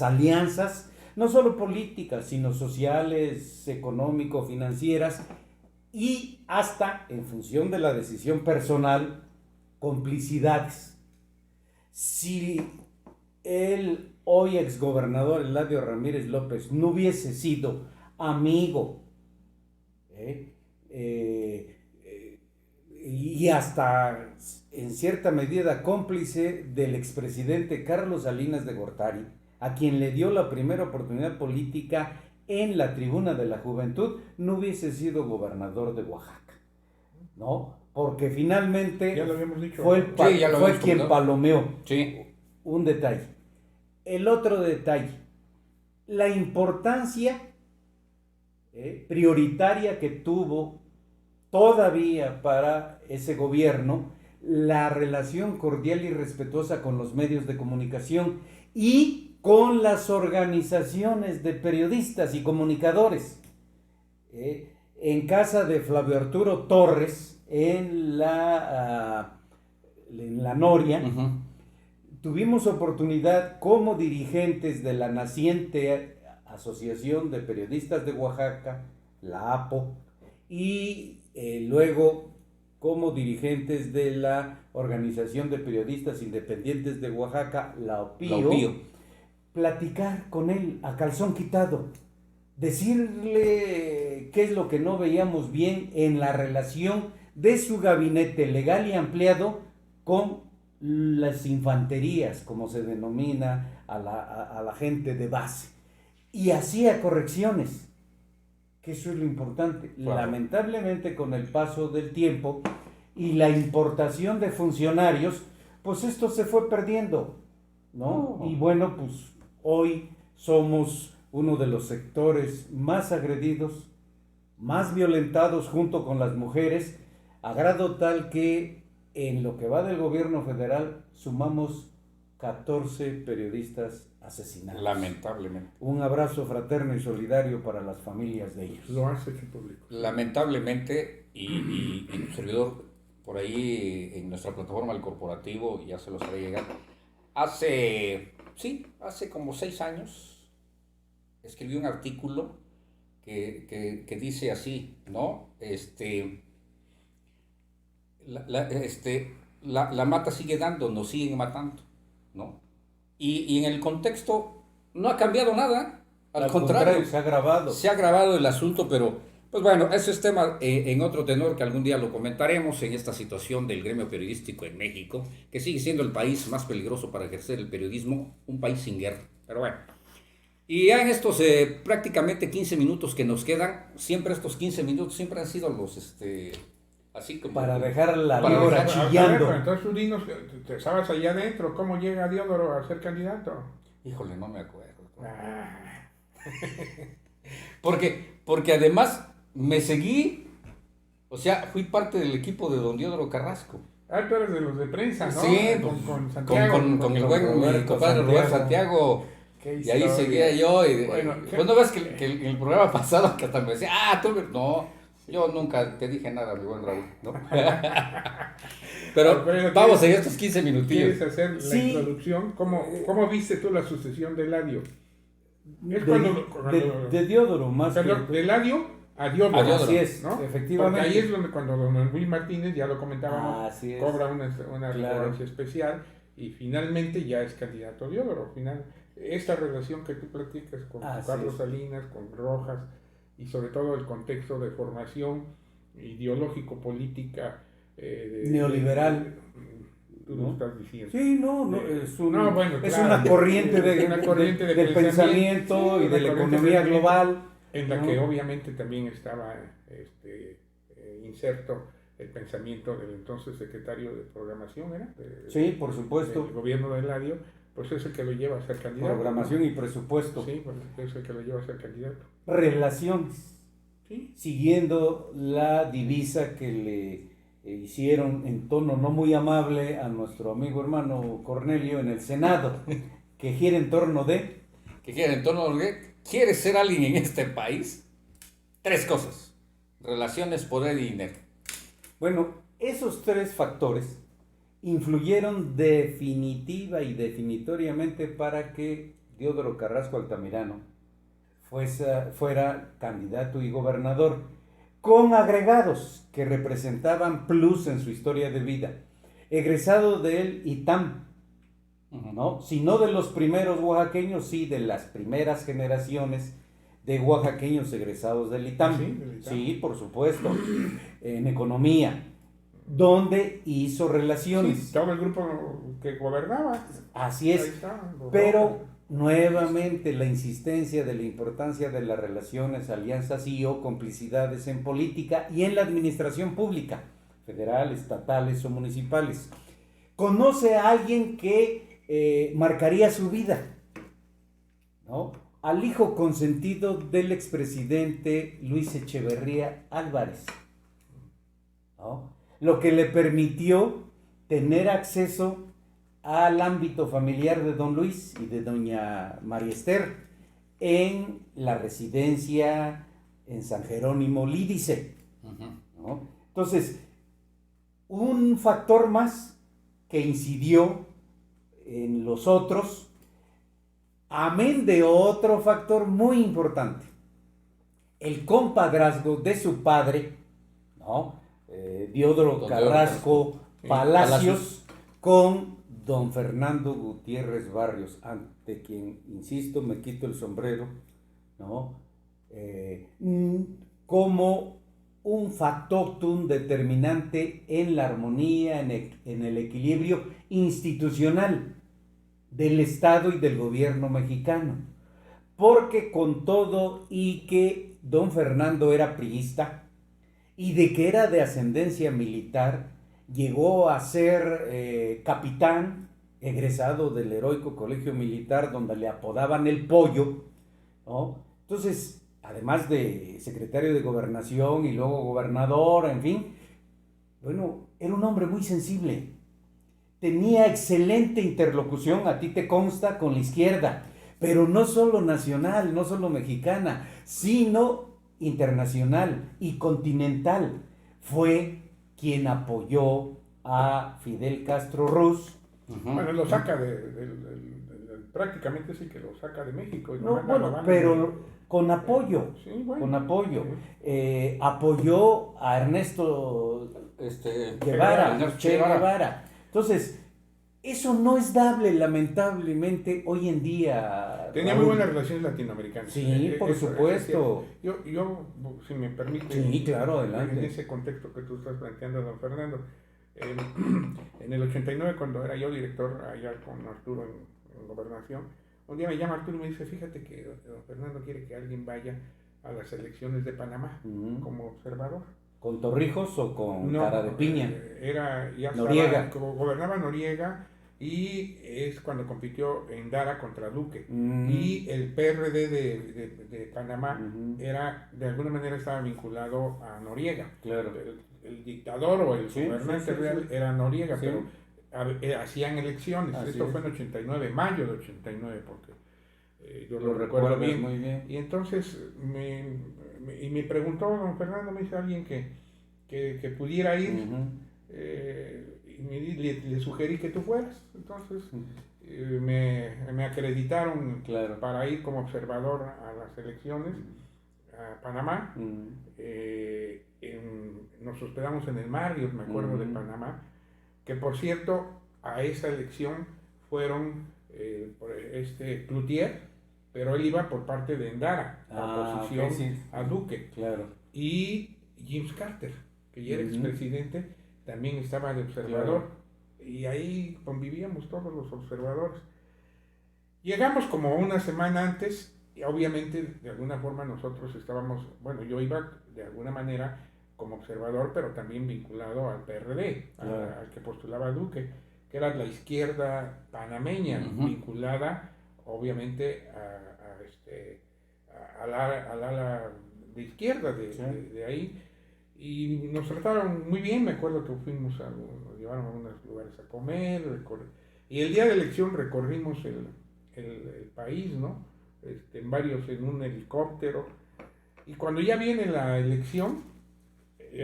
alianzas, no solo políticas, sino sociales, económico-financieras, y hasta, en función de la decisión personal, complicidades. Si el hoy exgobernador Eladio Ramírez López no hubiese sido amigo y hasta en cierta medida cómplice del expresidente Carlos Salinas de Gortari, a quien le dio la primera oportunidad política en la Tribuna de la Juventud, no hubiese sido gobernador de Oaxaca, ¿no? Porque finalmente Ya lo habíamos dicho. fue, Sí, ya lo fue habíamos quien comentado. palomeó. Sí. Un detalle. El otro detalle, la importancia prioritaria que tuvo todavía para ese gobierno la relación cordial y respetuosa con los medios de comunicación y con las organizaciones de periodistas y comunicadores. En casa de Flavio Arturo Torres, en la Noria, Ujú. tuvimos oportunidad como dirigentes de la naciente Asociación de Periodistas de Oaxaca, la APO, y luego como dirigentes de la Organización de Periodistas Independientes de Oaxaca, la OPIO, La OPIO. platicar con él a calzón quitado, decirle qué es lo que no veíamos bien en la relación de su gabinete legal y ampliado con las infanterías, como se denomina a la gente de base, y hacía correcciones, que eso es lo importante. Claro. Lamentablemente, con el paso del tiempo y la importación de funcionarios, pues esto se fue perdiendo, ¿no? Oh. Y bueno, pues hoy somos uno de los sectores más agredidos, más violentados junto con las mujeres, a grado tal que en lo que va del gobierno federal sumamos 14 periodistas asesinados. Lamentablemente. Un abrazo fraterno y solidario para las familias de ellos. Lo has hecho público. Lamentablemente, y tu servidor por ahí en nuestra plataforma El Corporativo, ya se los haré llegar, hace como 6 años escribí un artículo que dice así, ¿no? La mata sigue dando, nos siguen matando, ¿no? Y en el contexto no ha cambiado nada, al contrario, se ha agravado. Se ha agravado el asunto, pero pues bueno, ese es tema en otro tenor que algún día lo comentaremos en esta situación del gremio periodístico en México, que sigue siendo el país más peligroso para ejercer el periodismo, un país sin guerra, pero bueno. Y ya en estos prácticamente 15 minutos que nos quedan, siempre estos 15 minutos siempre han sido los, así como... Para dejar la para víbora dejar- chillando. Entonces tú dinos, te estabas allá adentro, ¿cómo llega Diodoro a ser candidato? Híjole, no me acuerdo. Ah, Porque además me seguí, o sea, fui parte del equipo de don Diodoro Carrasco. tú eres de los de prensa, ¿no? Sí, con Santiago. con el buen Roberto compadre Roberto Santiago. Qué Y ahí historia. seguía yo. Bueno, pues no ves que en el programa pasado que hasta me decía, no, yo nunca te dije nada, mi buen Raúl, ¿no? Pero Pero vamos en ¿quieres- estos 15 ¿Quieres minutillos. hacer la Sí. introducción? ¿Cómo viste tú la sucesión de Eladio? Es De Diodoro, más Perdón, que... de Eladio a Diodoro. A Diodoro. Así es, ¿no? efectivamente. Porque ahí es donde cuando don Luis Martínez, ya lo comentábamos, Así es. cobra una Claro. relevancia especial y finalmente ya es candidato a Diodoro. Esta relación que tú platicas con Así Carlos es. Salinas, con Rojas y sobre todo el contexto de formación ideológico-política Neoliberal. tú ¿No? lo estás diciendo. Sí, no, No, bueno, es claro. una corriente, Una corriente de del pensamiento sí, y de una la corriente economía de- global. En la ¿no? que obviamente también estaba inserto el pensamiento del entonces secretario de programación, ¿era? Sí, por supuesto. Del gobierno de Eladio, pues es el que lo lleva a ser candidato. Programación ¿no? y presupuesto. Sí, pues es el que lo lleva a ser candidato. Relaciones. Sí, Siguiendo la divisa que le hicieron en tono no muy amable a nuestro amigo hermano Cornelio en el Senado, que gira en torno de... Que quiere en torno a que ¿quieres ser alguien en este país? 3 cosas: relaciones, poder y dinero. Bueno, esos 3 factores influyeron definitiva y definitoriamente para que Diodoro Carrasco Altamirano fuera candidato y gobernador, con agregados que representaban plus en su historia de vida. Egresado del ITAM, ¿no? Si no de los primeros oaxaqueños, sí de las primeras generaciones de oaxaqueños egresados del ITAM. Sí, del ITAM. Sí, por supuesto, en economía, donde hizo relaciones. sí, todo el grupo que gobernaba. Así Ahí es, está, los pero Rojas. nuevamente la insistencia de la importancia de las relaciones, alianzas y o complicidades en política y en la administración pública, federal, estatales o municipales. Conoce a alguien que marcaría su vida, ¿no? Al hijo consentido del expresidente Luis Echeverría Álvarez, ¿no? Lo que le permitió tener acceso al ámbito familiar de don Luis y de doña María Esther en la residencia en San Jerónimo Lídice, ¿no? Entonces, un factor más que incidió en los otros, amén de otro factor muy importante, el compadrazgo de su padre, ¿no? Diodoro Don Carrasco Sí, Palacios, con don Fernando Gutiérrez Barrios, ante quien, insisto, me quito el sombrero, ¿no? Como un factotum determinante en la armonía, en el equilibrio institucional del Estado y del gobierno mexicano. Porque con todo y que don Fernando era priista y de que era de ascendencia militar, llegó a ser capitán egresado del heroico colegio militar donde le apodaban el Pollo, ¿no? Entonces, además de secretario de Gobernación y luego gobernador, en fin, bueno, era un hombre muy sensible. Tenía excelente interlocución, a ti te consta, con la izquierda, pero no solo nacional, no solo mexicana, sino internacional y continental. Fue quien apoyó a Fidel Castro Ruz. Bueno, lo saca prácticamente sí que lo saca de México. Y No, bueno, pero con apoyo, sí, bueno, con apoyo. Sí. Apoyó a Ernesto Guevara, Che Guevara. Entonces, eso no es dable, lamentablemente, hoy en día. Tenía Raúl. muy buenas relaciones latinoamericanas. Sí, por supuesto. Yo, si me permite, Sí, claro, adelante. en ese contexto que tú estás planteando, don Fernando, en el 89, cuando era yo director allá con Arturo en Gobernación, un día me llama Arturo y me dice, fíjate que don Fernando quiere que alguien vaya a las elecciones de Panamá como observador. ¿Con Torrijos o con cara de piña? Ya Noriega. Gobernaba Noriega y es cuando compitió en Dara contra Duque. Y el PRD de Panamá era, de alguna manera estaba vinculado a Noriega. Claro. El dictador o el gobernante real era Noriega, Sí. pero hacían elecciones. Así Esto es. fue en 89, mayo de 89, porque yo Lo lo recuerdo recuerdas bien. muy bien. Y entonces me preguntó don Fernando, me dice alguien que pudiera ir, y le sugerí que tú fueras. Entonces me acreditaron Claro. para ir como observador a las elecciones a Panamá. Nos hospedamos en el Marriott, me acuerdo, de Panamá, que por cierto a esa elección fueron por Cloutier, pero él iba por parte de Endara, la oposición ok, sí. a Duque, Claro. y James Carter, que ya era expresidente, también estaba de observador, y ahí convivíamos todos los observadores. Llegamos como una semana antes, y obviamente de alguna forma nosotros estábamos, bueno, yo iba de alguna manera como observador, pero también vinculado al PRD, al que postulaba Duque, que era la izquierda panameña, vinculada obviamente al ala de izquierda de ahí, y nos trataron muy bien. Me acuerdo que nos llevaron a unos lugares a comer, y el día de elección recorrimos el país, ¿no? En un helicóptero, y cuando ya viene la elección,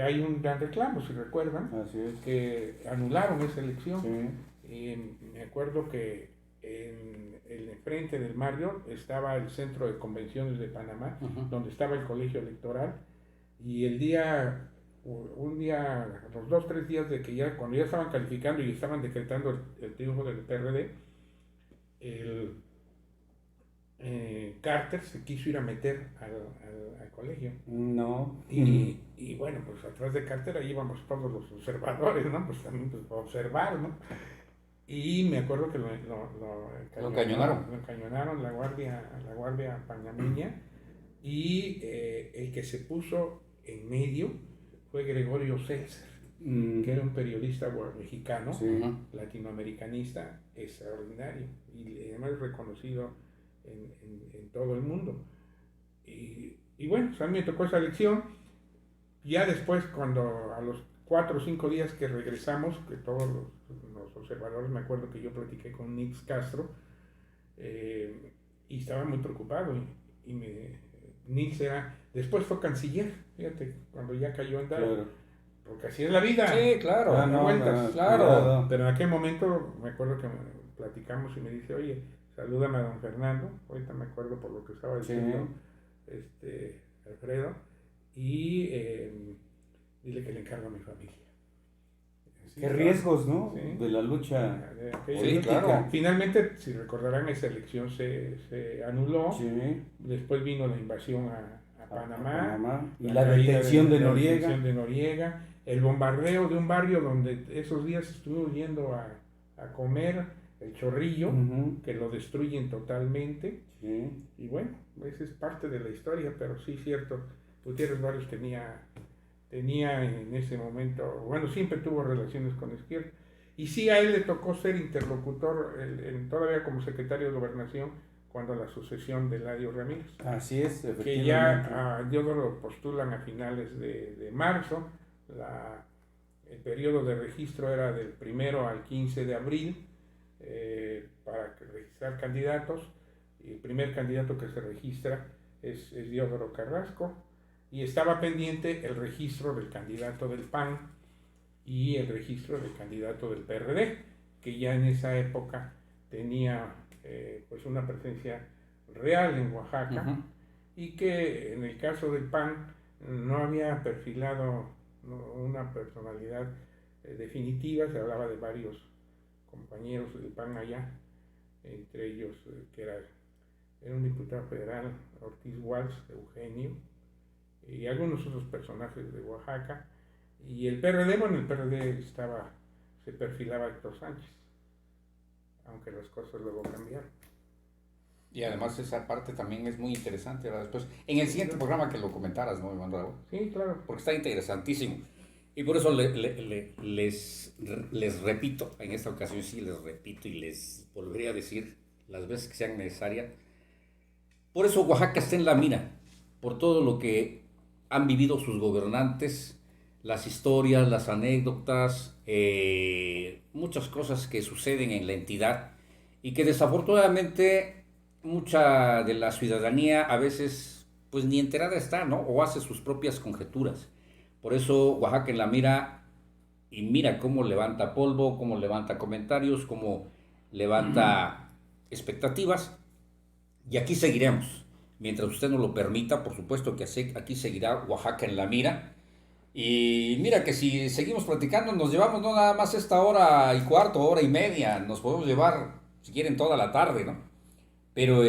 hay un gran reclamo, si recuerdan. Así es. Que anularon esa elección. Sí. Y me acuerdo que en el frente del Marriott estaba el Centro de Convenciones de Panamá, donde estaba el colegio electoral, y un día, los 2-3 días de que cuando ya estaban calificando y estaban decretando el triunfo del PRD, Carter se quiso ir a meter al colegio. No. Y bueno, pues atrás de Carter ahí íbamos todos los observadores, ¿no? Pues también para observar, ¿no? Y me acuerdo que lo cañonaron la guardia panameña, y el que se puso en medio fue Gregorio Seltzer, que era un periodista mexicano, latinoamericanista extraordinario, y además reconocido en todo el mundo. Y bueno, pues a mí me tocó esa elección. Ya después, cuando a los 4 o 5 días que regresamos, que todos los observadores, me acuerdo que yo platiqué con Nix Castro, y estaba muy preocupado, Nix después fue canciller, fíjate, cuando ya cayó en Dara. Claro. Porque así es la vida. Sí, claro. Claro. Pero en aquel momento me acuerdo que platicamos y me dice, oye, salúdame a don Fernando. Ahorita me acuerdo por lo que estaba diciendo Alfredo, y dile que le encargo a mi familia. Sí, qué riesgos, ¿no? Sí. De la lucha política. Claro. Finalmente, si recordarán, esa elección se anuló. Sí. Después vino la invasión a Panamá. Y la detención de Noriega. El bombardeo de un barrio donde esos días estuvimos yendo a comer, el Chorrillo, que lo destruyen totalmente. Sí. Y bueno, esa es parte de la historia, pero sí es cierto, Gutiérrez Barrios tenía en ese momento, bueno, siempre tuvo relaciones con la izquierda, y sí a él le tocó ser interlocutor, todavía como secretario de Gobernación, cuando la sucesión de Eladio Ramírez. Así es, Que efectivamente. ya a Diodoro lo postulan a finales de marzo. El periodo de registro era del 1 al 15 de abril para registrar candidatos. El primer candidato que se registra es Diodoro Carrasco, y estaba pendiente el registro del candidato del PAN y el registro del candidato del PRD, que ya en esa época tenía pues una presencia real en Oaxaca. Ujú. Y que en el caso del PAN no había perfilado una personalidad definitiva. Se hablaba de varios compañeros del PAN allá, entre ellos que era un diputado federal, Ortiz Walsh, Eugenio, y algunos otros personajes de Oaxaca. Y el PRD, bueno, el PRD se perfilaba Héctor Sánchez, aunque las cosas luego cambiaron. Y además esa parte también es muy interesante, ¿verdad? Después, en el siguiente programa que lo comentaras, ¿no, Iván Raúl? Sí, claro. Porque está interesantísimo. Y por eso les repito, en esta ocasión sí les repito y les volveré a decir las veces que sean necesarias. Por eso Oaxaca está en la mira, por todo lo que han vivido sus gobernantes, las historias, las anécdotas, muchas cosas que suceden en la entidad y que desafortunadamente mucha de la ciudadanía a veces pues ni enterada está, ¿no? O hace sus propias conjeturas. Por eso Oaxaca en la mira, y mira cómo levanta polvo, cómo levanta comentarios, cómo levanta expectativas. Y aquí seguiremos. Mientras usted nos lo permita, por supuesto que aquí seguirá Oaxaca en la mira. Y mira que si seguimos platicando, nos llevamos no nada más esta hora y cuarto, hora y media. Nos podemos llevar, si quieren, toda la tarde, ¿no? Pero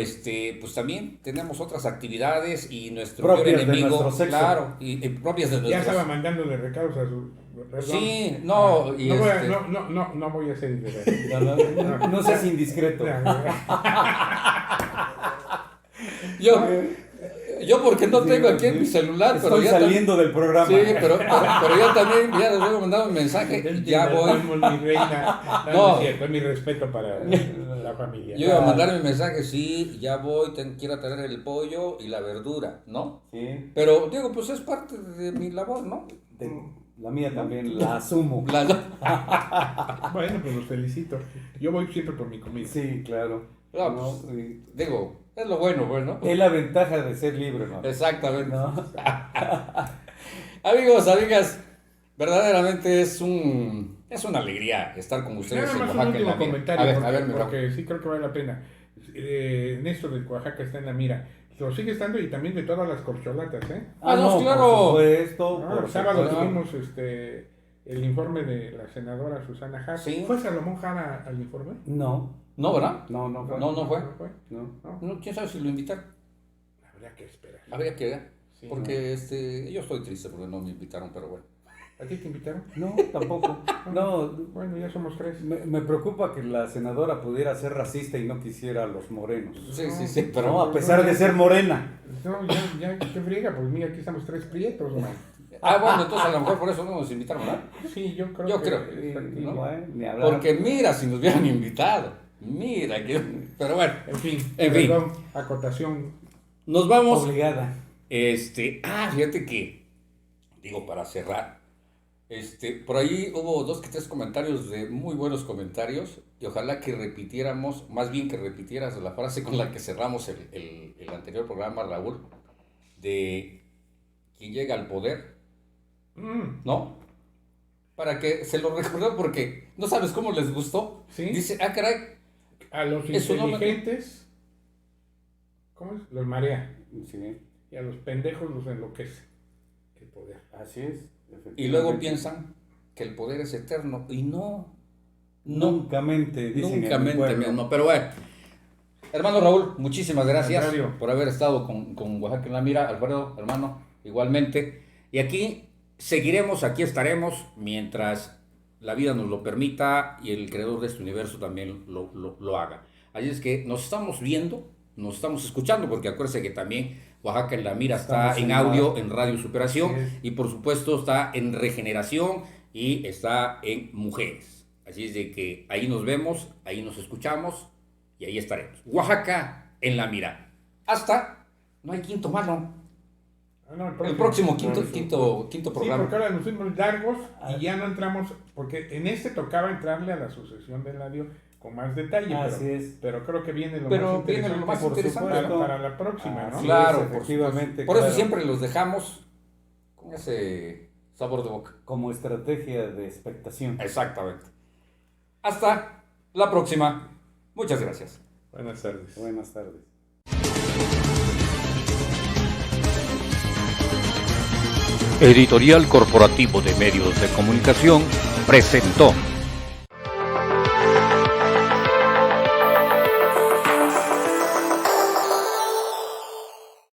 pues también tenemos otras actividades y nuestro peor Propias de enemigo, nuestro sexo. claro, y propias de Ya nuestro estaba mandándole recados a su... Perdón. Sí, no, y no voy a ser indiferente. No seas indiscreto. Yo porque no tengo aquí en mi celular, pero Estoy ya saliendo del programa. Sí, pero ya también, ya les voy a mandar un mensaje, ya voy. Mi reina. No, es cierto, es mi respeto para la familia. Yo iba a mandar mi mensaje, sí, ya voy, quiero traer el pollo y la verdura, ¿no? Sí. Pero digo, pues es parte de mi labor, ¿no? La mía también la asumo. Bueno, pues los felicito. Yo voy siempre por mi comida. Sí, claro. No, No, pues, sí. digo, es lo bueno, bueno. Es la ventaja de ser libre, ¿no? Exactamente. ¿No? Amigos, amigas, verdaderamente es una alegría estar con ustedes Nada en más un Oaxaca en la último mira. comentario, A ver, mi porque sí creo que vale la pena. Néstor de Oaxaca está en la mira. Lo sigue estando, y también de todas las corcholatas, ¿eh? No, claro. Por supuesto. El sábado supuesto. tuvimos el informe de la senadora Susana Jara. Sí. ¿Fue Salomón Jara al informe? No, No, ¿verdad? no fue. No fue. ¿No fue? No. ¿No? No, quién sabe si lo invitaron. Habría que esperar. Habría que ver. Sí, Porque yo estoy triste porque no me invitaron, pero bueno. ¿A ti te invitaron? No, tampoco. No, Bueno, ya somos tres. me preocupa que la senadora pudiera ser racista y no quisiera a los morenos. Sí, pero No, a pesar de ser morena. No, ya, qué friega, pues mira, aquí estamos tres prietos, man. bueno, entonces a lo mejor por eso no nos invitaron, ¿verdad? Sí, yo creo Yo que creo. es factible. ¿no? Bueno, ni hablar. Porque mira, si nos hubieran invitado. Mira, pero bueno, En fin, En fin. perdón, acotación. nos vamos. Obligada. Fíjate que, digo, para cerrar, por ahí hubo 2 que 3 comentarios de muy buenos comentarios, y ojalá que repitiéramos, más bien que repitieras la frase con la que cerramos el anterior programa, Raúl, de quien llega al poder, ¿no? Para que se lo recordemos, porque no sabes cómo les gustó. Sí. Dice, caray, A los Eso no me- inteligentes, ¿cómo es? Los marea. Sí, Y a los pendejos los enloquece. Qué poder. así es. y luego piensan que el poder es eterno, y no. Nunca mente, dicen Nunca en mi mente, pueblo. no, pero bueno. Hermano Raúl, muchísimas gracias Contrario. por haber estado con Oaxaca en la mira. Alfredo, hermano, igualmente. Y aquí seguiremos, aquí estaremos mientras la vida nos lo permita y el creador de este universo también lo haga. Así es que nos estamos viendo, nos estamos escuchando, porque acuérdense que también Oaxaca en la mira está Estamos en en audio, en Radio Superación, Así es. y por supuesto está en Regeneración y está en Mujeres. Así es de que ahí nos vemos, ahí nos escuchamos y ahí estaremos. Oaxaca en la mira. Hasta, no hay quinto malo. No, El próximo quinto Sí, programa. porque ahora nos fuimos largos y ya no entramos, porque en este tocaba entrarle a la sucesión del radio con más detalle, Así es. pero creo que viene lo Pero más viene interesante, lo más por interesante, supuesto, ¿no? para la próxima, ¿no? Así Claro, es, efectivamente. Por eso claro. siempre los dejamos con ese sabor de boca. Como estrategia de expectación. Exactamente. Hasta la próxima. Muchas gracias. Buenas tardes. Buenas tardes. Editorial Corporativo de Medios de Comunicación presentó